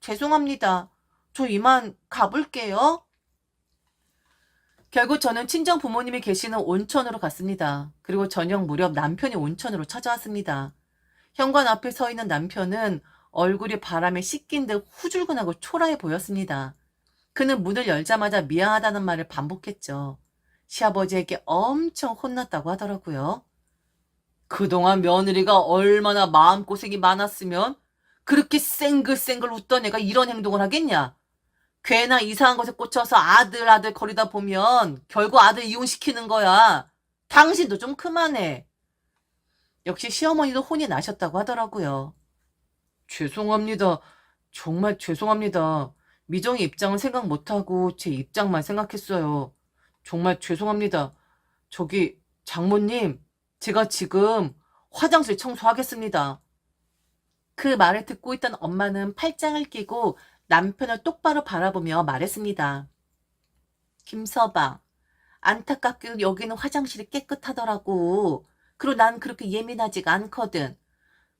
죄송합니다. 저 이만 가볼게요. 결국 저는 친정 부모님이 계시는 온천으로 갔습니다. 그리고 저녁 무렵 남편이 온천으로 찾아왔습니다. 현관 앞에 서 있는 남편은 얼굴이 바람에 씻긴 듯 후줄근하고 초라해 보였습니다. 그는 문을 열자마자 미안하다는 말을 반복했죠. 시아버지에게 엄청 혼났다고 하더라고요. 그동안 며느리가 얼마나 마음고생이 많았으면 그렇게 쌩글쌩글 웃던 애가 이런 행동을 하겠냐? 괜한 이상한 것에 꽂혀서 아들 거리다 보면 결국 아들 이혼시키는 거야. 당신도 좀 그만해. 역시 시어머니도 혼이 나셨다고 하더라고요. 죄송합니다. 정말 죄송합니다. 미정의 입장을 생각 못하고 제 입장만 생각했어요. 정말 죄송합니다. 저기 장모님, 제가 지금 화장실 청소하겠습니다. 그 말을 듣고 있던 엄마는 팔짱을 끼고 남편을 똑바로 바라보며 말했습니다. 김서방, 안타깝게도 여기는 화장실이 깨끗하더라고. 그리고 난 그렇게 예민하지가 않거든.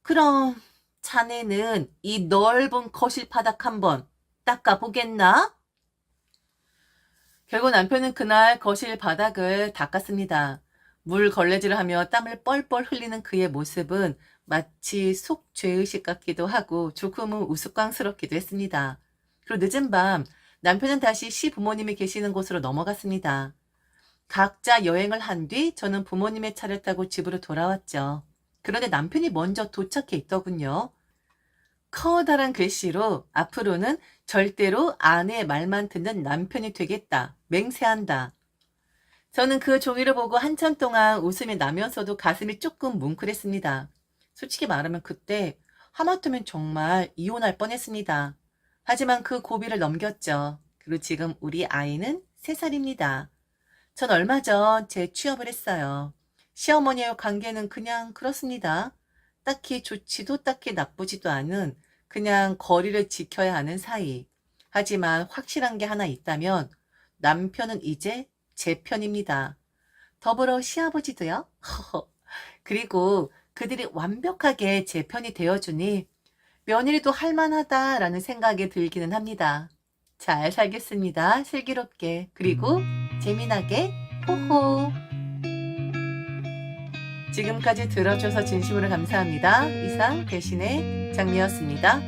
그럼 자네는 이 넓은 거실 바닥 한번 닦아보겠나? 결국 남편은 그날 거실 바닥을 닦았습니다. 물 걸레질을 하며 땀을 뻘뻘 흘리는 그의 모습은 마치 속죄의식 같기도 하고 조금은 우스꽝스럽기도 했습니다. 그리고 늦은 밤 남편은 다시 시부모님이 계시는 곳으로 넘어갔습니다. 각자 여행을 한 뒤 저는 부모님의 차를 타고 집으로 돌아왔죠. 그런데 남편이 먼저 도착해 있더군요. 커다란 글씨로 앞으로는 절대로 아내의 말만 듣는 남편이 되겠다. 맹세한다. 저는 그 종이를 보고 한참 동안 웃음이 나면서도 가슴이 조금 뭉클했습니다. 솔직히 말하면 그때 하마터면 정말 이혼할 뻔했습니다. 하지만 그 고비를 넘겼죠. 그리고 지금 우리 아이는 3살입니다. 전 얼마 전 재취업을 했어요. 시어머니와의 관계는 그냥 그렇습니다. 딱히 좋지도 딱히 나쁘지도 않은 그냥 거리를 지켜야 하는 사이. 하지만 확실한 게 하나 있다면 남편은 이제 제 편입니다. 더불어 시아버지도요. 그리고 그들이 완벽하게 제 편이 되어주니 며느리도 할만하다라는 생각이 들기는 합니다. 잘 살겠습니다. 슬기롭게. 그리고 재미나게. 호호. 지금까지 들어줘서 진심으로 감사합니다. 이상 배신의 장미였습니다.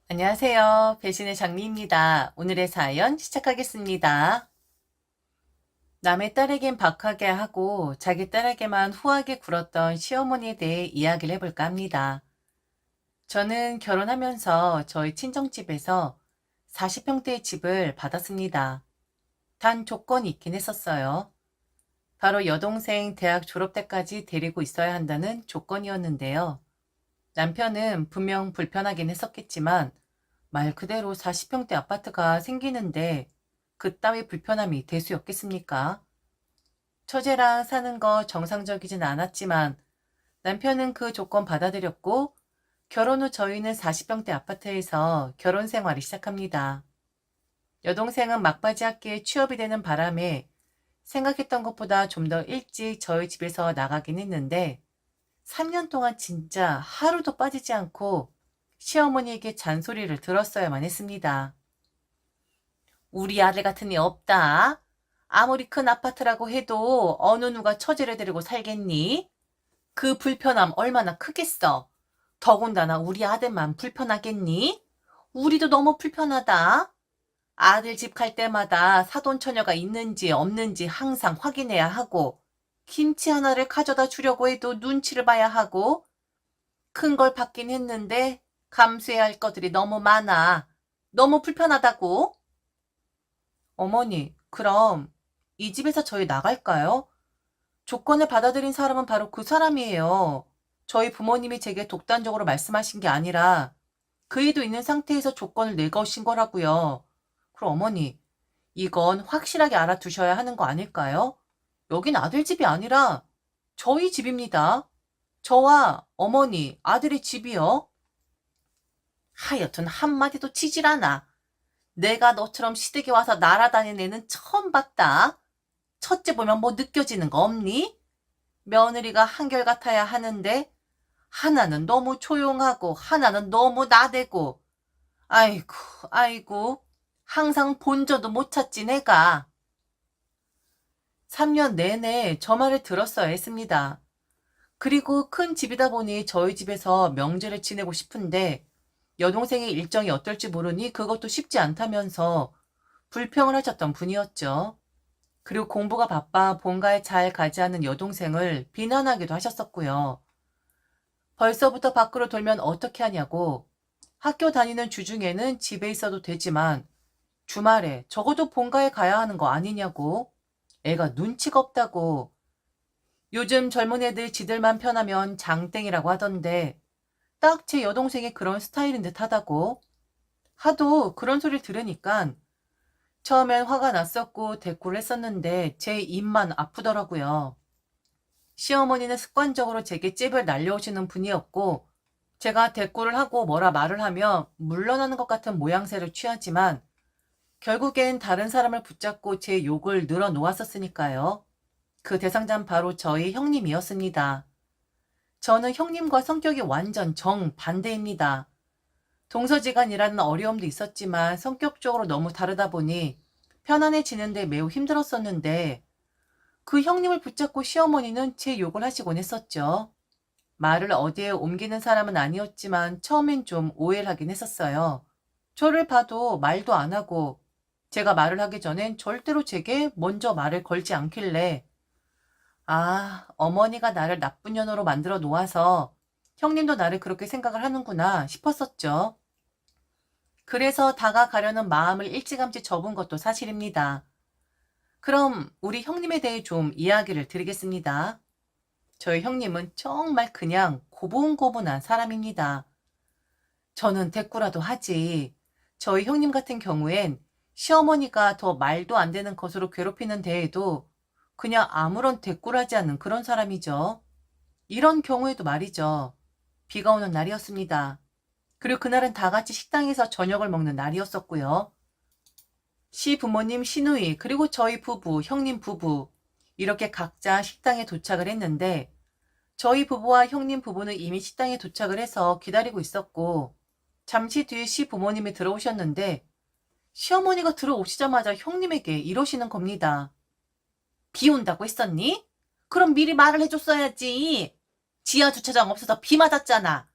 안녕하세요. 배신의 장미입니다. 오늘의 사연 시작하겠습니다. 남의 딸에겐 박하게 하고 자기 딸에게만 후하게 굴었던 시어머니에 대해 이야기를 해볼까 합니다. 저는 결혼하면서 저희 친정집에서 40평대의 집을 받았습니다. 단 조건이 있긴 했었어요. 바로 여동생 대학 졸업 때까지 데리고 있어야 한다는 조건이었는데요. 남편은 분명 불편하긴 했었겠지만 말 그대로 40평대 아파트가 생기는데 그따위 불편함이 대수였겠습니까? 처제랑 사는 거 정상적이진 않았지만 남편은 그 조건 받아들였고 결혼 후 저희는 40평대 아파트에서 결혼 생활을 시작합니다. 여동생은 막바지 학기에 취업이 되는 바람에 생각했던 것보다 좀 더 일찍 저희 집에서 나가긴 했는데 3년 동안 진짜 하루도 빠지지 않고 시어머니에게 잔소리를 들었어야만 했습니다. 우리 아들 같은 애 없다. 아무리 큰 아파트라고 해도 어느 누가 처제를 데리고 살겠니? 그 불편함 얼마나 크겠어. 더군다나 우리 아들만 불편하겠니? 우리도 너무 불편하다. 아들 집 갈 때마다 사돈처녀가 있는지 없는지 항상 확인해야 하고 김치 하나를 가져다 주려고 해도 눈치를 봐야 하고 큰 걸 받긴 했는데 감수해야 할 것들이 너무 많아. 너무 불편하다고. 어머니, 그럼 이 집에서 저희 나갈까요? 조건을 받아들인 사람은 바로 그 사람이에요. 저희 부모님이 제게 독단적으로 말씀하신 게 아니라 그 의도 있는 상태에서 조건을 내거신 거라고요. 그럼 어머니, 이건 확실하게 알아두셔야 하는 거 아닐까요? 여긴 아들 집이 아니라 저희 집입니다. 저와 어머니, 아들의 집이요. 하여튼 한마디도 치질 않아. 내가 너처럼 시댁에 와서 날아다니는 애는 처음 봤다. 첫째 보면 뭐 느껴지는 거 없니? 며느리가 한결같아야 하는데 하나는 너무 조용하고 하나는 너무 나대고. 아이고, 아이고, 항상 본전도 못 찾지 내가. 3년 내내 저 말을 들었어야 했습니다. 그리고 큰 집이다 보니 저희 집에서 명절을 지내고 싶은데 여동생의 일정이 어떨지 모르니 그것도 쉽지 않다면서 불평을 하셨던 분이었죠. 그리고 공부가 바빠 본가에 잘 가지 않는 여동생을 비난하기도 하셨었고요. 벌써부터 밖으로 돌면 어떻게 하냐고, 학교 다니는 주중에는 집에 있어도 되지만 주말에 적어도 본가에 가야 하는 거 아니냐고, 애가 눈치가 없다고, 요즘 젊은 애들 지들만 편하면 장땡이라고 하던데 딱 제 여동생이 그런 스타일인 듯 하다고. 하도 그런 소리를 들으니까 처음엔 화가 났었고 대꾸를 했었는데 제 입만 아프더라고요. 시어머니는 습관적으로 제게 잽을 날려오시는 분이었고 제가 대꾸를 하고 뭐라 말을 하며 물러나는 것 같은 모양새를 취하지만 결국엔 다른 사람을 붙잡고 제 욕을 늘어놓았었으니까요. 그 대상자는 바로 저희 형님이었습니다. 저는 형님과 성격이 완전 정반대입니다. 동서지간이라는 어려움도 있었지만 성격적으로 너무 다르다 보니 편안해지는데 매우 힘들었었는데 그 형님을 붙잡고 시어머니는 제 욕을 하시곤 했었죠. 말을 어디에 옮기는 사람은 아니었지만 처음엔 좀 오해를 하긴 했었어요. 저를 봐도 말도 안 하고 제가 말을 하기 전엔 절대로 제게 먼저 말을 걸지 않길래 아, 어머니가 나를 나쁜 년으로 만들어 놓아서 형님도 나를 그렇게 생각을 하는구나 싶었었죠. 그래서 다가가려는 마음을 일찌감치 접은 것도 사실입니다. 그럼 우리 형님에 대해 좀 이야기를 드리겠습니다. 저희 형님은 정말 그냥 고분고분한 사람입니다. 저는 대꾸라도 하지. 저희 형님 같은 경우엔 시어머니가 더 말도 안 되는 것으로 괴롭히는 데에도 그냥 아무런 대꾸를 하지 않는 그런 사람이죠. 이런 경우에도 말이죠. 비가 오는 날이었습니다. 그리고 그날은 다 같이 식당에서 저녁을 먹는 날이었었고요. 시부모님, 시누이, 그리고 저희 부부, 형님 부부 이렇게 각자 식당에 도착을 했는데 저희 부부와 형님 부부는 이미 식당에 도착을 해서 기다리고 있었고 잠시 뒤에 시부모님이 들어오셨는데 시어머니가 들어오시자마자 형님에게 이러시는 겁니다. 비 온다고 했었니? 그럼 미리 말을 해줬어야지. 지하 주차장 없어서 비 맞았잖아.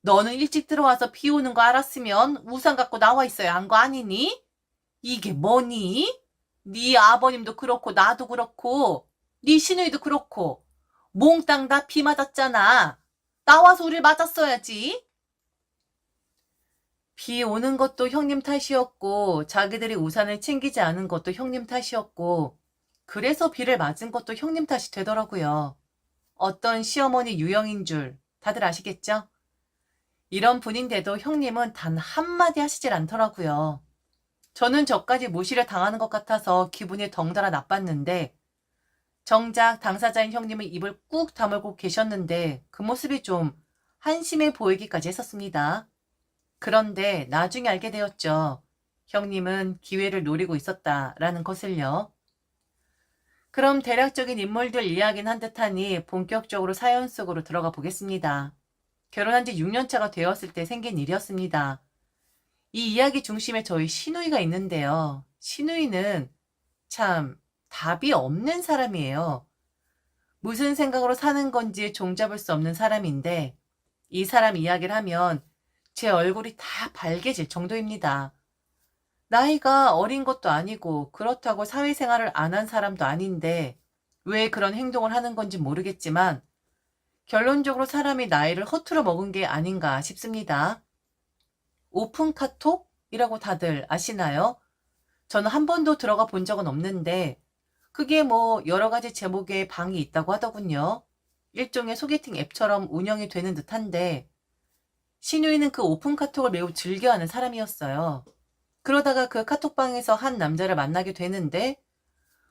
너는 일찍 들어와서 비 오는 거 알았으면 우산 갖고 나와 있어야 한 거 아니니? 이게 뭐니? 네 아버님도 그렇고 나도 그렇고 네 시누이도 그렇고 몽땅 다 비 맞았잖아. 나와서 우릴 맞았어야지. 비 오는 것도 형님 탓이었고 자기들이 우산을 챙기지 않은 것도 형님 탓이었고 그래서 비를 맞은 것도 형님 탓이 되더라고요. 어떤 시어머니 유형인 줄 다들 아시겠죠? 이런 분인데도 형님은 단 한마디 하시질 않더라고요. 저는 저까지 무시를 당하는 것 같아서 기분이 덩달아 나빴는데 정작 당사자인 형님은 입을 꾹 다물고 계셨는데 그 모습이 좀 한심해 보이기까지 했었습니다. 그런데 나중에 알게 되었죠. 형님은 기회를 노리고 있었다라는 것을요. 그럼 대략적인 인물들 이야기는 한 듯하니 본격적으로 사연 속으로 들어가 보겠습니다. 결혼한 지 6년 차가 되었을 때 생긴 일이었습니다. 이 이야기 중심에 저희 시누이가 있는데요. 시누이는 참 답이 없는 사람이에요. 무슨 생각으로 사는 건지 종잡을 수 없는 사람인데 이 사람 이야기를 하면 제 얼굴이 다 밝아질 정도입니다. 나이가 어린 것도 아니고 그렇다고 사회생활을 안 한 사람도 아닌데 왜 그런 행동을 하는 건지 모르겠지만 결론적으로 사람이 나이를 허투루 먹은 게 아닌가 싶습니다. 오픈 카톡이라고 다들 아시나요? 저는 한 번도 들어가 본 적은 없는데 그게 뭐 여러 가지 제목의 방이 있다고 하더군요. 일종의 소개팅 앱처럼 운영이 되는 듯한데 신유이는 그 오픈 카톡을 매우 즐겨하는 사람이었어요. 그러다가 그 카톡방에서 한 남자를 만나게 되는데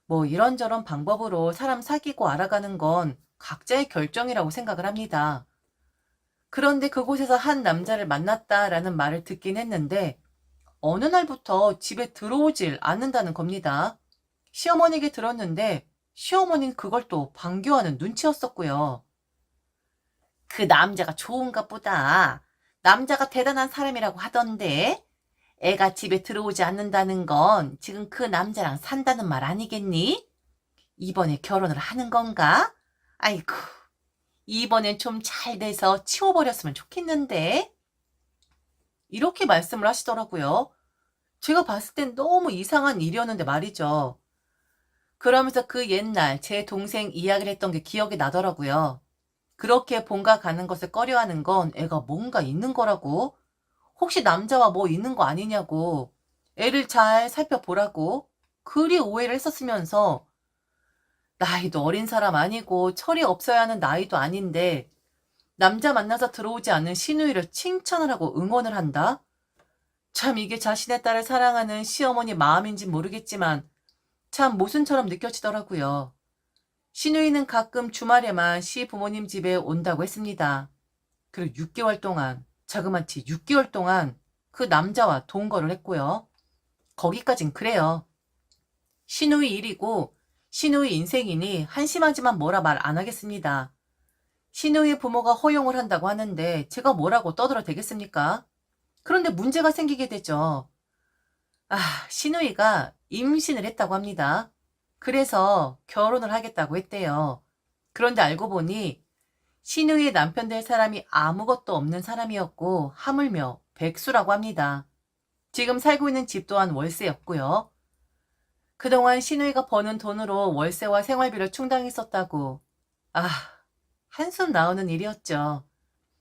뭐 이런저런 방법으로 사람 사귀고 알아가는 건 각자의 결정이라고 생각을 합니다. 그런데 그곳에서 한 남자를 만났다라는 말을 듣긴 했는데 어느 날부터 집에 들어오질 않는다는 겁니다. 시어머니에게 들었는데 시어머니는 그걸 또 반겨하는 눈치였었고요. 그 남자가 좋은가 보다. 남자가 대단한 사람이라고 하던데 애가 집에 들어오지 않는다는 건 지금 그 남자랑 산다는 말 아니겠니? 이번에 결혼을 하는 건가? 아이고, 이번엔 좀 잘 돼서 치워버렸으면 좋겠는데. 이렇게 말씀을 하시더라고요. 제가 봤을 땐 너무 이상한 일이었는데 말이죠. 그러면서 그 옛날 제 동생 이야기를 했던 게 기억이 나더라고요. 그렇게 본가 가는 것을 꺼려하는 건 애가 뭔가 있는 거라고. 혹시 남자와 뭐 있는 거 아니냐고. 애를 잘 살펴보라고. 그리 오해를 했었으면서 나이도 어린 사람 아니고 철이 없어야 하는 나이도 아닌데 남자 만나서 들어오지 않는 시누이를 칭찬을 하고 응원을 한다? 참 이게 자신의 딸을 사랑하는 시어머니 마음인지 모르겠지만 참 모순처럼 느껴지더라고요. 시누이는 가끔 주말에만 시부모님 집에 온다고 했습니다. 그리고 6개월 동안, 자그마치 6개월 동안 그 남자와 동거를 했고요. 거기까진 그래요. 시누이 일이고 시누이 인생이니 한심하지만 뭐라 말 안 하겠습니다. 시누이 부모가 허용을 한다고 하는데 제가 뭐라고 떠들어 대겠습니까? 그런데 문제가 생기게 되죠. 아, 시누이가 임신을 했다고 합니다. 그래서 결혼을 하겠다고 했대요. 그런데 알고 보니 시누이의 남편 될 사람이 아무것도 없는 사람이었고 하물며 백수라고 합니다. 지금 살고 있는 집 또한 월세였고요. 그동안 시누이가 버는 돈으로 월세와 생활비를 충당했었다고. 아, 한숨 나오는 일이었죠.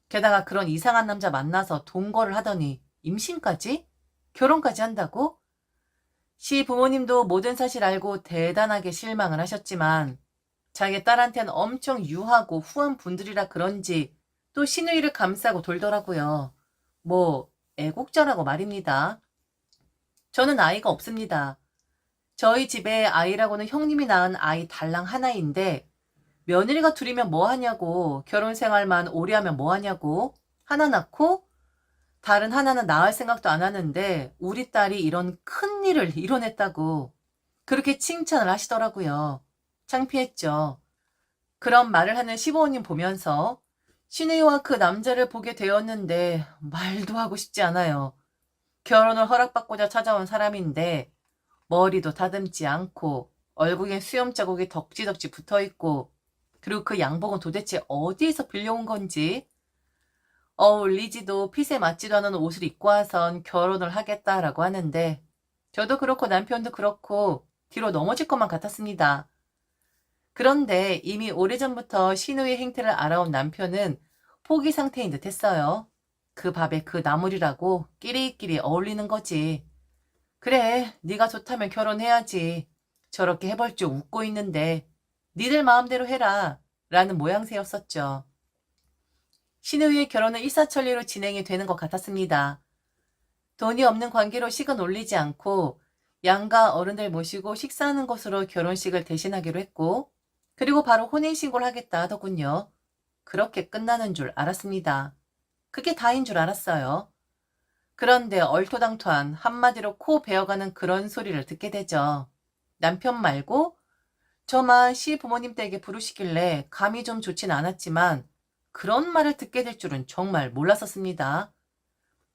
게다가 그런 이상한 남자 만나서 동거를 하더니 임신까지? 결혼까지 한다고? 시 부모님도 모든 사실 알고 대단하게 실망을 하셨지만 자기 딸한테는 엄청 유하고 후한 분들이라 그런지 또 시누이를 감싸고 돌더라고요. 뭐 애국자라고 말입니다. 저는 아이가 없습니다. 저희 집에 아이라고는 형님이 낳은 아이 달랑 하나인데 며느리가 둘이면 뭐하냐고, 결혼 생활만 오래 하면 뭐하냐고, 하나 낳고 다른 하나는 낳을 생각도 안 하는데 우리 딸이 이런 큰 일을 이뤄냈다고 그렇게 칭찬을 하시더라고요. 창피했죠. 그런 말을 하는 시부모님 보면서 시누이와 그 남자를 보게 되었는데 말도 하고 싶지 않아요. 결혼을 허락받고자 찾아온 사람인데 머리도 다듬지 않고 얼굴에 수염 자국이 덕지덕지 붙어있고 그리고 그 양복은 도대체 어디에서 빌려온 건지 어울리지도 핏에 맞지도 않은 옷을 입고 와선 결혼을 하겠다라고 하는데 저도 그렇고 남편도 그렇고 뒤로 넘어질 것만 같았습니다. 그런데 이미 오래전부터 신우의 행태를 알아온 남편은 포기 상태인 듯 했어요. 그 밥에 그 나물이라고 끼리끼리 어울리는 거지. 그래, 네가 좋다면 결혼해야지. 저렇게 해볼 줄 웃고 있는데 니들 마음대로 해라 라는 모양새였었죠. 신우이의 결혼은 일사천리로 진행이 되는 것 같았습니다. 돈이 없는 관계로 식은 올리지 않고 양가 어른들 모시고 식사하는 것으로 결혼식을 대신하기로 했고 그리고 바로 혼인신고를 하겠다 하더군요. 그렇게 끝나는 줄 알았습니다. 그게 다인 줄 알았어요. 그런데 얼토당토한 한마디로 코 베어가는 그런 소리를 듣게 되죠. 남편 말고 저만 시부모님 댁에 부르시길래 감이 좀 좋진 않았지만 그런 말을 듣게 될 줄은 정말 몰랐었습니다.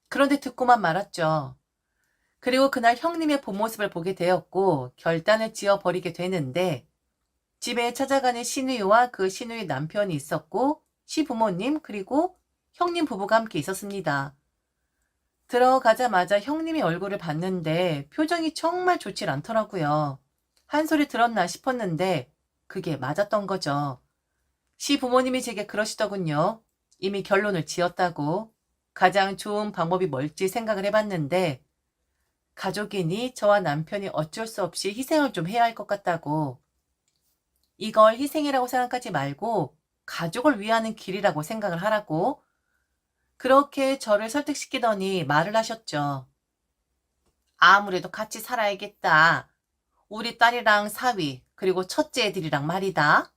그런데 듣고만 말았죠. 그리고 그날 형님의 본 모습을 보게 되었고 결단을 지어버리게 되는데 집에 찾아가는 시누이와 그 시누이 남편이 있었고 시부모님 그리고 형님 부부가 함께 있었습니다. 들어가자마자 형님의 얼굴을 봤는데 표정이 정말 좋질 않더라고요. 한 소리 들었나 싶었는데 그게 맞았던 거죠. 시부모님이 제게 그러시더군요. 이미 결론을 지었다고. 가장 좋은 방법이 뭘지 생각을 해봤는데 가족이니 저와 남편이 어쩔 수 없이 희생을 좀 해야 할 것 같다고. 이걸 희생이라고 생각하지 말고 가족을 위하는 길이라고 생각을 하라고. 그렇게 저를 설득시키더니 말을 하셨죠. 아무래도 같이 살아야겠다. 우리 딸이랑 사위, 그리고 첫째 애들이랑 말이다.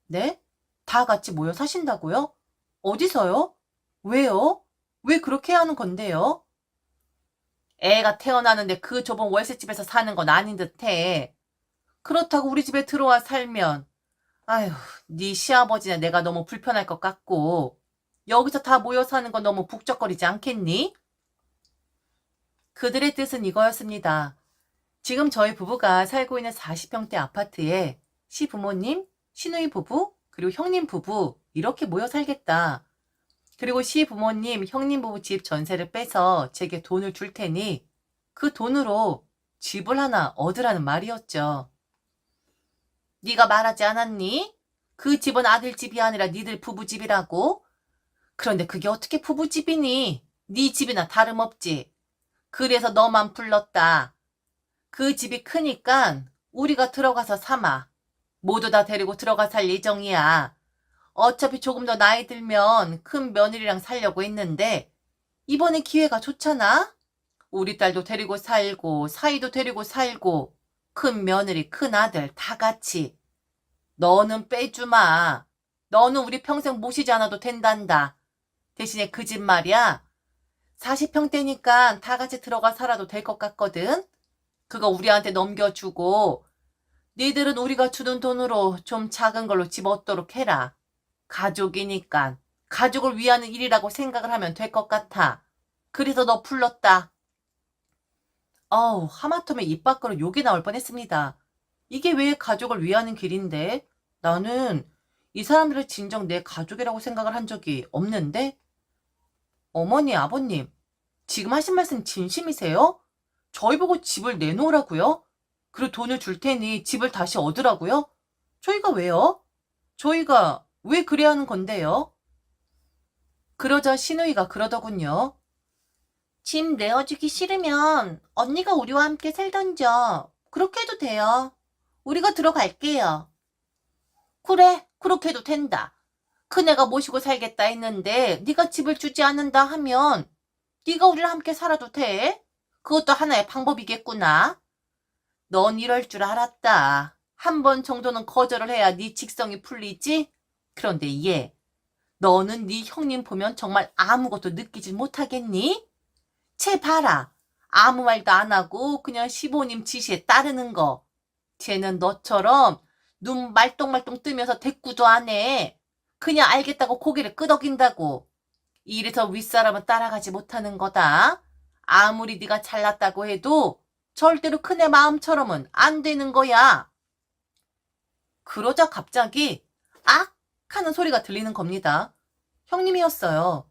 네? 다 같이 모여 사신다고요? 어디서요? 왜요? 왜 그렇게 해야 하는 건데요? 애가 태어나는데 그 좁은 월세집에서 사는 건 아닌 듯해. 그렇다고 우리 집에 들어와 살면, 아휴, 네 시아버지나 내가 너무 불편할 것 같고, 여기서 다 모여 사는 건 너무 북적거리지 않겠니? 그들의 뜻은 이거였습니다. 지금 저희 부부가 살고 있는 40평대 아파트에 시부모님, 시누이 부부, 그리고 형님 부부 이렇게 모여 살겠다. 그리고 시부모님, 형님 부부 집 전세를 빼서 제게 돈을 줄 테니 그 돈으로 집을 하나 얻으라는 말이었죠. 네가 말하지 않았니? 그 집은 아들 집이 아니라 니들 부부 집이라고? 그런데 그게 어떻게 부부 집이니? 네 집이나 다름없지. 그래서 너만 불렀다. 그 집이 크니까 우리가 들어가서 삼아. 모두 다 데리고 들어가 살 예정이야. 어차피 조금 더 나이 들면 큰 며느리랑 살려고 했는데 이번에 기회가 좋잖아? 우리 딸도 데리고 살고 사이도 데리고 살고 큰 며느리 큰 아들 다 같이. 너는 빼주마. 너는 우리 평생 모시지 않아도 된단다. 대신에 그 집 말이야. 40평대니까 다 같이 들어가 살아도 될 것 같거든. 그거 우리한테 넘겨주고 니들은 우리가 주는 돈으로 좀 작은 걸로 집 얻도록 해라. 가족이니까 가족을 위하는 일이라고 생각을 하면 될 것 같아. 그래서 너 불렀다. 어우, 하마터면 입 밖으로 욕이 나올 뻔했습니다. 이게 왜 가족을 위하는 길인데? 나는 이 사람들을 진정 내 가족이라고 생각을 한 적이 없는데? 어머니, 아버님, 지금 하신 말씀 진심이세요? 저희 보고 집을 내놓으라고요? 그리고 돈을 줄 테니 집을 다시 얻으라고요? 저희가 왜요? 저희가 왜 그래야 하는 건데요? 그러자 시누이가 그러더군요. 집 내어주기 싫으면 언니가 우리와 함께 살던져. 그렇게 해도 돼요. 우리가 들어갈게요. 그래, 그렇게 해도 된다. 큰애가 모시고 살겠다 했는데 네가 집을 주지 않는다 하면 네가 우리랑 함께 살아도 돼. 그것도 하나의 방법이겠구나. 넌 이럴 줄 알았다. 한 번 정도는 거절을 해야 네 직성이 풀리지? 그런데 얘, 너는 네 형님 보면 정말 아무것도 느끼지 못하겠니? 쟤 봐라. 아무 말도 안 하고 그냥 시보님 지시에 따르는 거. 쟤는 너처럼 눈 말똥말똥 뜨면서 대꾸도 안 해. 그냥 알겠다고 고개를 끄덕인다고. 이래서 윗사람은 따라가지 못하는 거다. 아무리 네가 잘났다고 해도 절대로 큰애 마음처럼은 안 되는 거야. 그러자 갑자기 악 하는 소리가 들리는 겁니다. 형님이었어요.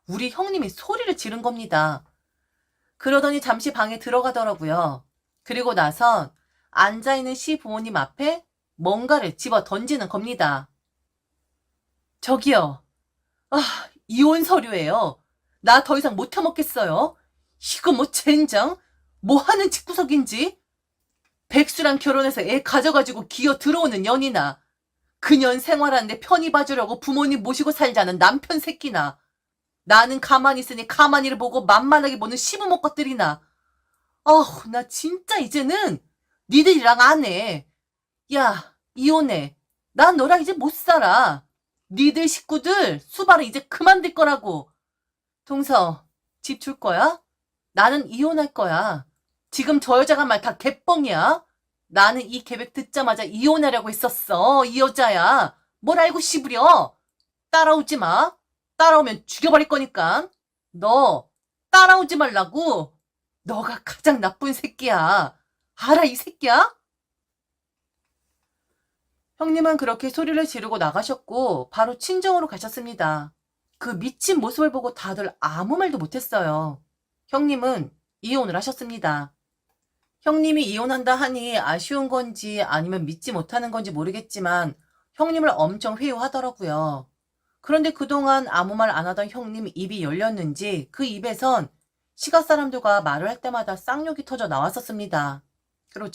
우리 형님이 소리를 지른 겁니다. 그러더니 잠시 방에 들어가더라고요. 그리고 나선 앉아있는 시부모님 앞에 뭔가를 집어 던지는 겁니다. 저기요. 아, 이혼 서류예요. 나 더 이상 못 해먹겠어요. 이거 뭐 젠장? 뭐 하는 집구석인지? 백수랑 결혼해서 애 가져가지고 기어 들어오는 년이나 그년 생활하는데 편히 봐주려고 부모님 모시고 살자는 남편 새끼나 나는 가만히 있으니 가만히를 보고 만만하게 보는 시부모 것들이나 어우 나 진짜 이제는 니들이랑 안 해. 야 이혼해. 난 너랑 이제 못 살아. 니들 식구들 수발은 이제 그만둘 거라고. 동서 집 줄 거야? 나는 이혼할 거야. 지금 저 여자가 말 다 개뻥이야. 나는 이 계획 듣자마자 이혼하려고 했었어. 이 여자야. 뭘 알고 씹으려. 따라오지 마. 따라오면 죽여버릴 거니까. 너 따라오지 말라고. 너가 가장 나쁜 새끼야. 알아 이 새끼야? 형님은 그렇게 소리를 지르고 나가셨고 바로 친정으로 가셨습니다. 그 미친 모습을 보고 다들 아무 말도 못했어요. 형님은 이혼을 하셨습니다. 형님이 이혼한다 하니 아쉬운 건지 아니면 믿지 못하는 건지 모르겠지만 형님을 엄청 회유하더라고요. 그런데 그동안 아무 말 안 하던 형님 입이 열렸는지 그 입에선 시가 사람들과 말을 할 때마다 쌍욕이 터져 나왔었습니다. 그리고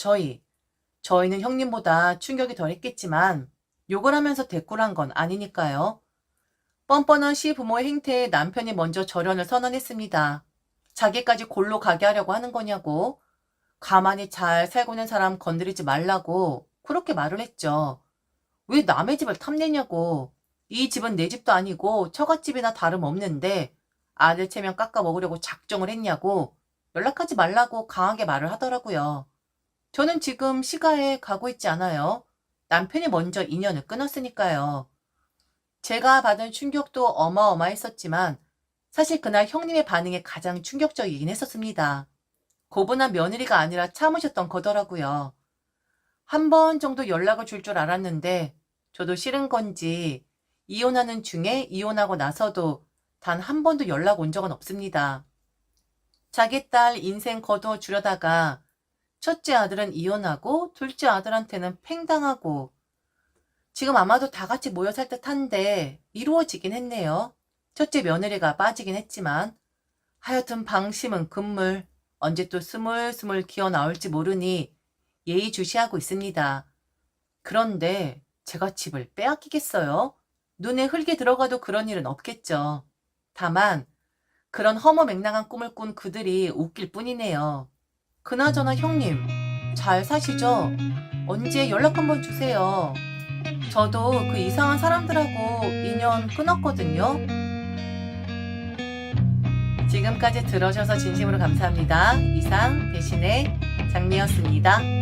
저희는 형님보다 충격이 덜했겠지만 욕을 하면서 대꾸를 한 건 아니니까요. 뻔뻔한 시부모의 행태에 남편이 먼저 절연을 선언했습니다. 자기까지 골로 가게 하려고 하는 거냐고. 가만히 잘 살고 있는 사람 건드리지 말라고 그렇게 말을 했죠. 왜 남의 집을 탐내냐고. 이 집은 내 집도 아니고 처갓집이나 다름없는데 아들 체면 깎아 먹으려고 작정을 했냐고 연락하지 말라고 강하게 말을 하더라고요. 저는 지금 시가에 가고 있지 않아요. 남편이 먼저 인연을 끊었으니까요. 제가 받은 충격도 어마어마했었지만 사실 그날 형님의 반응이 가장 충격적이긴 했었습니다. 고분한 며느리가 아니라 참으셨던 거더라고요. 한 번 정도 연락을 줄 줄 알았는데 저도 싫은 건지 이혼하는 중에 이혼하고 나서도 단 한 번도 연락 온 적은 없습니다. 자기 딸 인생 거두어 주려다가 첫째 아들은 이혼하고 둘째 아들한테는 팽당하고 지금 아마도 다 같이 모여 살 듯한데 이루어지긴 했네요. 첫째 며느리가 빠지긴 했지만 하여튼 방심은 금물 언제 또 스물스물 기어 나올지 모르니 예의주시하고 있습니다. 그런데 제가 집을 빼앗기겠어요? 눈에 흙이 들어가도 그런 일은 없겠죠. 다만 그런 허무맹랑한 꿈을 꾼 그들이 웃길 뿐이네요. 그나저나 형님, 잘 사시죠? 언제 연락 한번 주세요. 저도 그 이상한 사람들하고 인연 끊었거든요. 지금까지 들어주셔서 진심으로 감사합니다. 이상 배신의 장미였습니다.